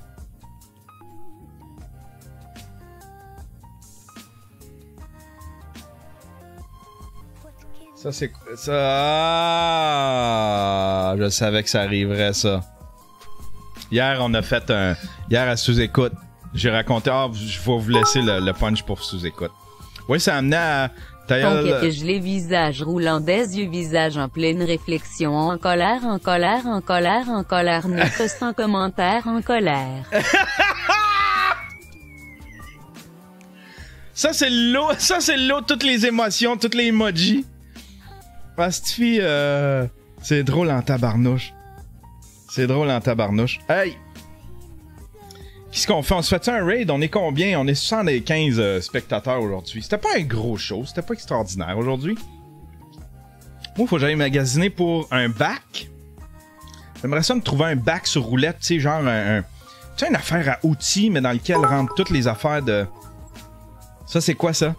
Ça, c'est... Ça... Ah, je savais que ça arriverait, ça. Hier, on a fait un... Hier, à sous-écoute, j'ai raconté... Ah, je vais vous laisser le punch pour sous-écoute. Oui, ça a amené à... Enquête gelé, visage roulant des yeux, visage en pleine réflexion, en colère, en colère, en colère, en colère, note sans commentaire, en colère. Ça, c'est l'eau de toutes les émotions, toutes les emojis. Ah, cette fille, c'est drôle en tabarnouche. C'est drôle en tabarnouche. Hey! Qu'est-ce qu'on fait? On se fait un raid? On est combien? On est 75 spectateurs aujourd'hui. C'était pas un gros show. C'était pas extraordinaire aujourd'hui. Moi, faut que j'aille magasiner pour un bac. J'aimerais ça me trouver un bac sur roulette. Tu sais, genre tu sais, une affaire à outils, mais dans lequel rentrent toutes les affaires de... Ça, c'est quoi, ça?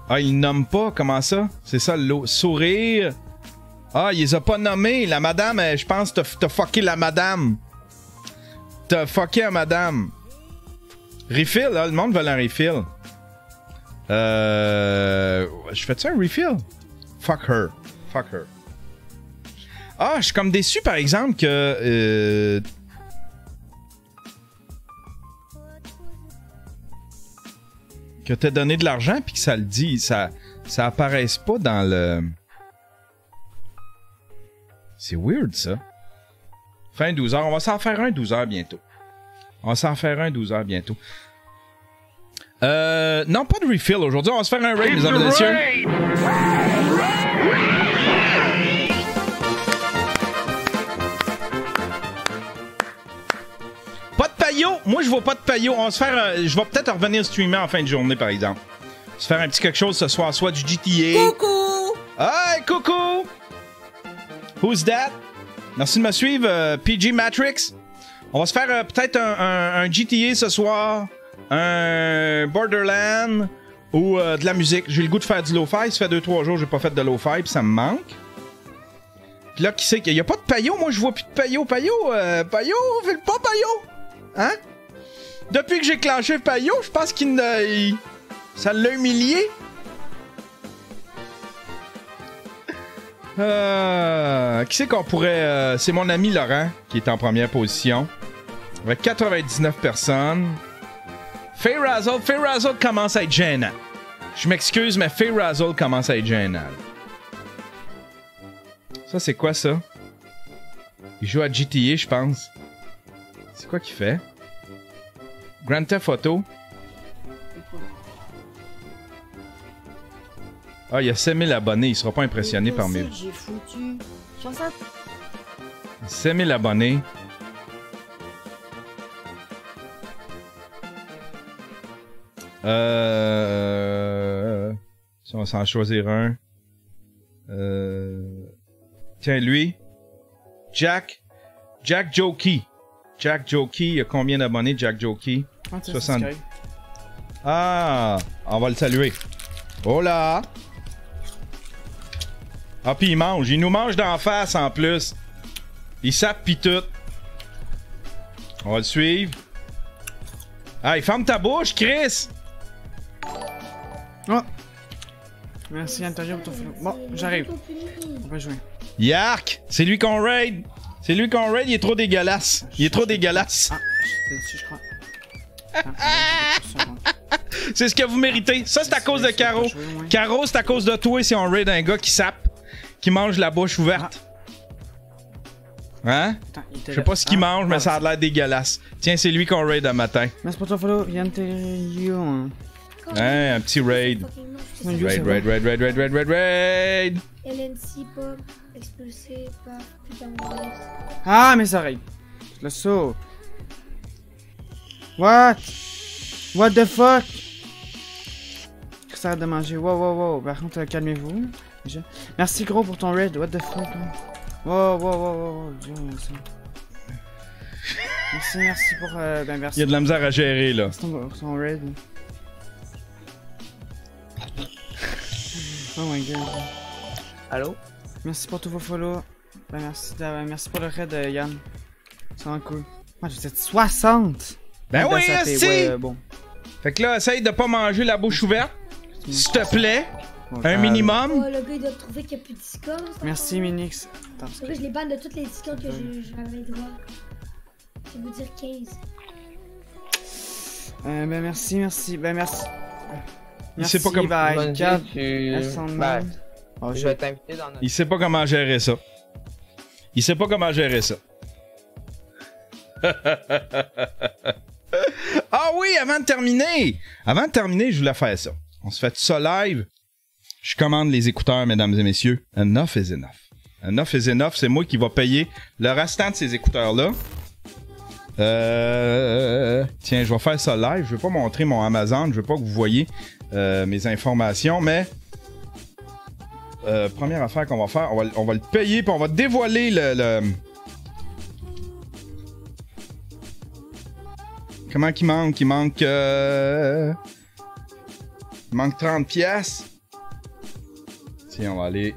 Ah, il nomme pas. Comment ça? C'est ça, l'eau. Sourire. Ah, il les a pas nommés. La madame, je pense que t'as fucké la madame. T'as fucké à madame. Refill, là, le monde veut un refill. Je fais-tu un refill? Fuck her. Fuck her. Ah, je suis comme déçu, par exemple, que... que t'as donné de l'argent, puis que ça le dit. Ça apparaisse pas dans le... C'est weird, ça. Fin 12h. On va s'en faire un 12h bientôt. On va s'en faire un 12h bientôt. Non, pas de refill aujourd'hui. On va se faire un raid, mesdames et messieurs. Pas de paillot. Moi, je vois pas de paillot. On va se faire... je vais peut-être revenir streamer en fin de journée, par exemple. Se faire un petit quelque chose ce soir. Soit du GTA. Coucou! Hey, coucou! Who's that? Merci de me suivre, PG Matrix. On va se faire peut-être un GTA ce soir, un Borderland ou de la musique. J'ai le goût de faire du lo-fi. Ça fait 2-3 jours que j'ai pas fait de lo-fi, puis ça me manque. Puis là, qui sait qu'il y a pas de paillot? Moi, je vois plus de paillot. Paillot, file pas paillot. Hein? Depuis que j'ai clenché paillot, je pense ça l'a humilié. Qui c'est qu'on pourrait... c'est mon ami Laurent qui est en première position. Avec 99 personnes. Faye Razzle commence à être gênant. Je m'excuse, mais Faye Razzle commence à être gênant. Ça, c'est quoi, ça? Il joue à GTA, je pense. C'est quoi qu'il fait? Grand Theft Auto. Ah, il y a 5000 abonnés. Il sera pas impressionné par mes... 5000 abonnés. Si on va s'en choisir un. Tiens, lui. Jack Jokey. Jack Jokey, il y a combien d'abonnés, Jack Jokey? 60. Ah, on va le saluer. Oh là! Ah, pis il nous mange d'en face en plus. Il sape pis tout. On va le suivre. Hey, ferme ta bouche, Chris! Oh! Merci, Antonio, pour ton film. Bon, j'arrive. On va jouer. Yark! C'est lui qu'on raid! C'est lui qu'on raid, il est trop dégueulasse. Il est trop dégueulasse. Ah, j'étais dessus, je crois. C'est ce que vous méritez. Ça, c'est à cause de Caro. Caro, c'est à cause de toi si on raid un gars qui sape, qui mange la bouche ouverte. Hein? Je sais pas ce qu'il mange, mais ça a l'air dégueulasse. Tiens, c'est lui qu'on raid un matin. Merci pour ton follow, Yann Terrio. Hein, un petit raid. Raid. LNC, pop, expulsé par putain de. Ah, mes oreilles. Le saut. What the fuck? Ça arrête de manger. Wow. Par contre, calmez-vous. Merci gros pour ton raid. What the fuck? Wow. Dieu, merci pour. Merci. Il y a de la misère à gérer là. Son raid. Oh my god. Allô? Merci pour tous vos follow. Merci pour le raid, Yann. C'est vraiment cool. Moi, vous êtes 60! Ben oui, si! Ouais, bon. Fait que là, essaye de pas manger la bouche ouverte. S'il te plaît. Un minimum. Oh, le gars, il doit trouver qu'il y a plus de Discord. Merci, Minix. Attends, je les banne de toutes les Discords que j'avais droit. Je vais vous dire 15. Merci. Il sait pas comment. Je vais t'inviter dans notre... Il sait pas comment gérer ça. Ah oui, avant de terminer, je voulais faire ça. On se fait ça live. Je commande les écouteurs, mesdames et messieurs. Enough is enough. Enough is enough, c'est moi qui va payer le restant de ces écouteurs-là. Tiens, je vais faire ça live. Je vais pas montrer mon Amazon. Je veux pas que vous voyez mes informations, mais première affaire qu'on va faire, on va le payer puis on va dévoiler le... Comment qu'il manque? Il manque 30 pièces. Tiens, on va aller...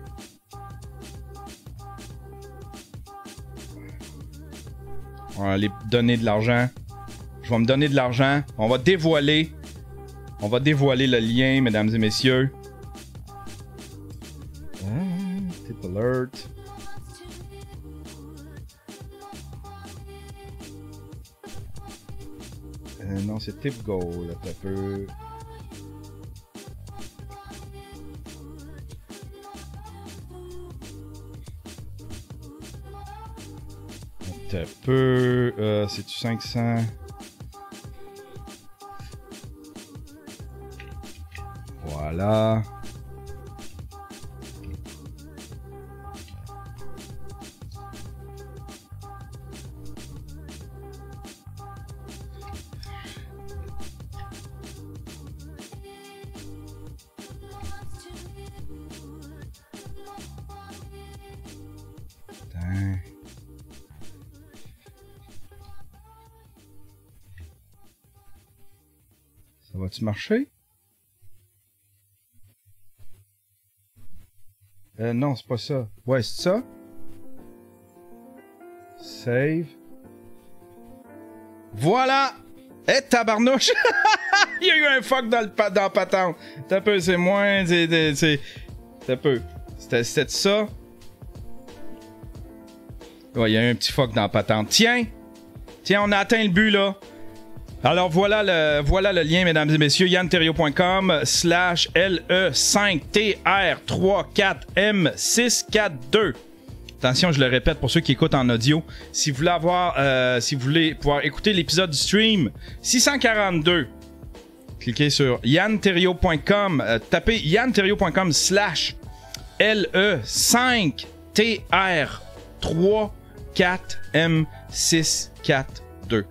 On va aller donner de l'argent. Je vais me donner de l'argent. On va dévoiler le lien, mesdames et messieurs. Tip alert. Non, c'est tip goal, là, un peu. Un peu. C'est-tu 500? Voilà. Ça va-tu marcher? Non, c'est pas ça. Ouais, c'est ça. Save. Voilà! Eh, tabarnouche! Il y a eu un fuck dans la patente. C'est un peu, c'est moins... C'est un peu. C'était ça. Ouais, il y a eu un petit fuck dans la patente. Tiens, on a atteint le but, là. Alors, voilà le lien, mesdames et messieurs. yanntérieux.com/LE5TR34M642. Attention, je le répète pour ceux qui écoutent en audio. Si vous voulez pouvoir écouter l'épisode du stream 642, cliquez sur yanntérieux.com, tapez yanntérieux.com/LE5TR34M642.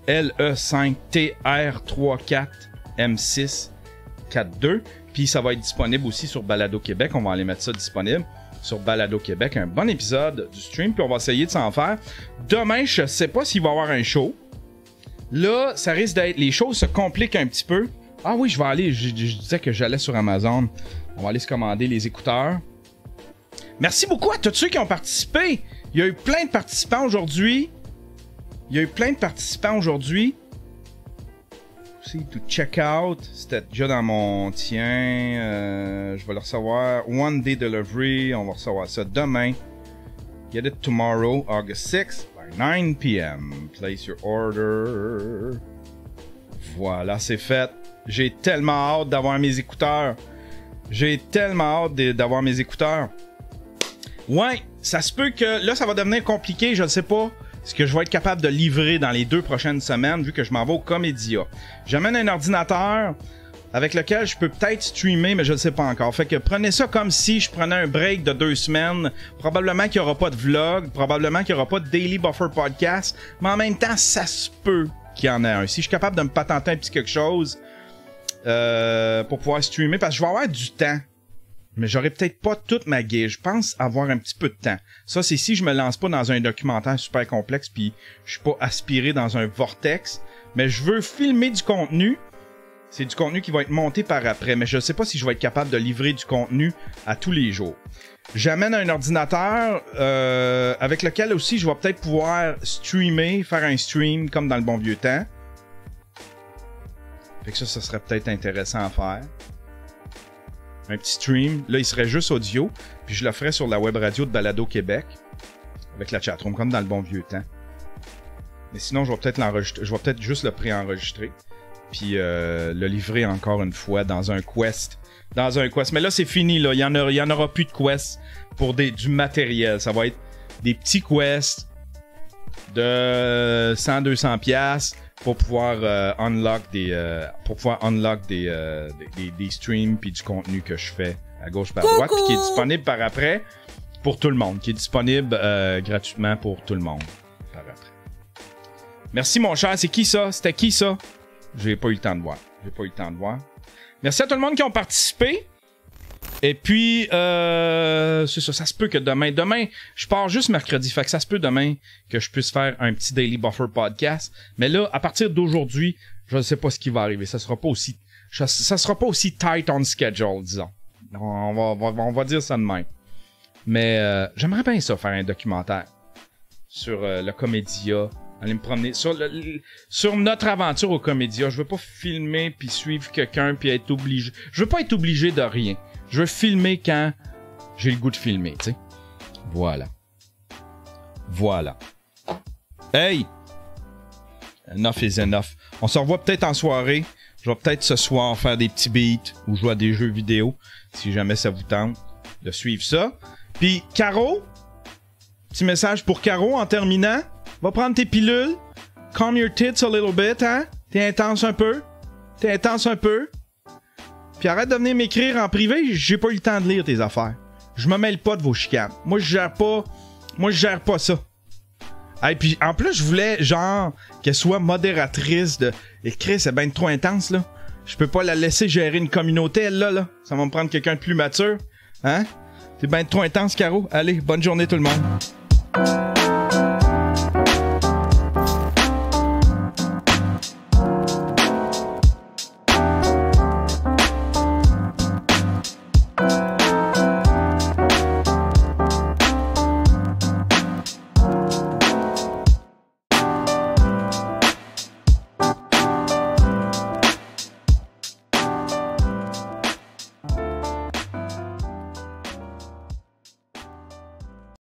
LE5TR34M642. Puis ça va être disponible aussi sur Balado Québec. On va aller mettre ça disponible sur Balado Québec. Un bon épisode du stream. Puis on va essayer de s'en faire. Demain, je sais pas s'il va y avoir un show. Là, ça risque d'être... Les choses se compliquent un petit peu. Ah oui, je vais aller... Je disais que j'allais sur Amazon. On va aller se commander les écouteurs. Merci beaucoup à tous ceux qui ont participé. Il y a eu plein de participants aujourd'hui. See to check out. C'était déjà dans mon... Tiens, je vais le recevoir. One day delivery. On va recevoir ça demain. Get it tomorrow, August 6th, by 9 p.m. Place your order. Voilà, c'est fait. J'ai tellement hâte d'avoir mes écouteurs. J'ai tellement hâte d'avoir mes écouteurs. Ouais, ça se peut que... Là, ça va devenir compliqué, je ne sais pas ce que je vais être capable de livrer dans les 2 prochaines semaines, vu que je m'en vais au Comédia. J'amène un ordinateur avec lequel je peux peut-être streamer, mais je ne sais pas encore. Fait que prenez ça comme si je prenais un break de 2 semaines. Probablement qu'il n'y aura pas de vlog, probablement qu'il n'y aura pas de Daily Buffer Podcast, mais en même temps, ça se peut qu'il y en ait un. Si je suis capable de me patenter un petit quelque chose pour pouvoir streamer, parce que je vais avoir du temps, mais j'aurai peut-être pas toute ma guide. Je pense avoir un petit peu de temps. Ça, c'est si je me lance pas dans un documentaire super complexe, puis je suis pas aspiré dans un vortex, mais je veux filmer du contenu. C'est du contenu qui va être monté par après, mais je ne sais pas si je vais être capable de livrer du contenu à tous les jours. J'amène un ordinateur avec lequel aussi je vais peut-être pouvoir streamer, faire un stream comme dans le bon vieux temps. Fait que ça serait peut-être intéressant à faire. Un petit stream. Là, il serait juste audio, puis je le ferais sur la web radio de Balado Québec avec la chatroom comme dans le bon vieux temps. Mais sinon, je vais peut-être l'enregistrer. Je vais peut-être juste le préenregistrer. Puis le livrer encore une fois dans un quest. Mais là, c'est fini, là. Il y en aura plus de quests pour du matériel. Ça va être des petits quests de 100-200$ pour pouvoir unlock des streams puis du contenu que je fais à gauche par droite, puis qui est disponible par après pour tout le monde, qui est disponible gratuitement pour tout le monde par après. Merci mon cher, c'est qui ça? C'était qui ça? J'ai pas eu le temps de voir. Merci à tout le monde qui ont participé. Et puis, c'est ça, ça se peut que demain, je pars juste mercredi, fait que ça se peut demain que je puisse faire un petit Daily Buffer Podcast. Mais là, à partir d'aujourd'hui, je ne sais pas ce qui va arriver. Ça sera pas aussi tight on schedule, disons. On va dire ça de même. Mais j'aimerais bien ça, faire un documentaire sur le Comédia. Aller me promener sur notre aventure au Comédia. Je veux pas filmer puis suivre quelqu'un puis être obligé. Je veux pas être obligé de rien. Je veux filmer quand j'ai le goût de filmer, tu sais. Voilà. Hey! Enough is enough. On se revoit peut-être en soirée. Je vais peut-être ce soir faire des petits beats ou jouer à des jeux vidéo, si jamais ça vous tente de suivre ça. Puis Caro, petit message pour Caro en terminant. Va prendre tes pilules. Calm your tits a little bit, hein? T'es intense un peu. Puis arrête de venir m'écrire en privé. J'ai pas eu le temps de lire tes affaires. Je me mêle pas de vos chicanes. Moi, je gère pas ça. Et puis, en plus, je voulais, genre, qu'elle soit modératrice de... Écrire, c'est ben trop intense, là. Je peux pas la laisser gérer une communauté, elle, là. Ça va me prendre quelqu'un de plus mature. Hein? C'est ben trop intense, Caro. Allez, bonne journée tout le monde.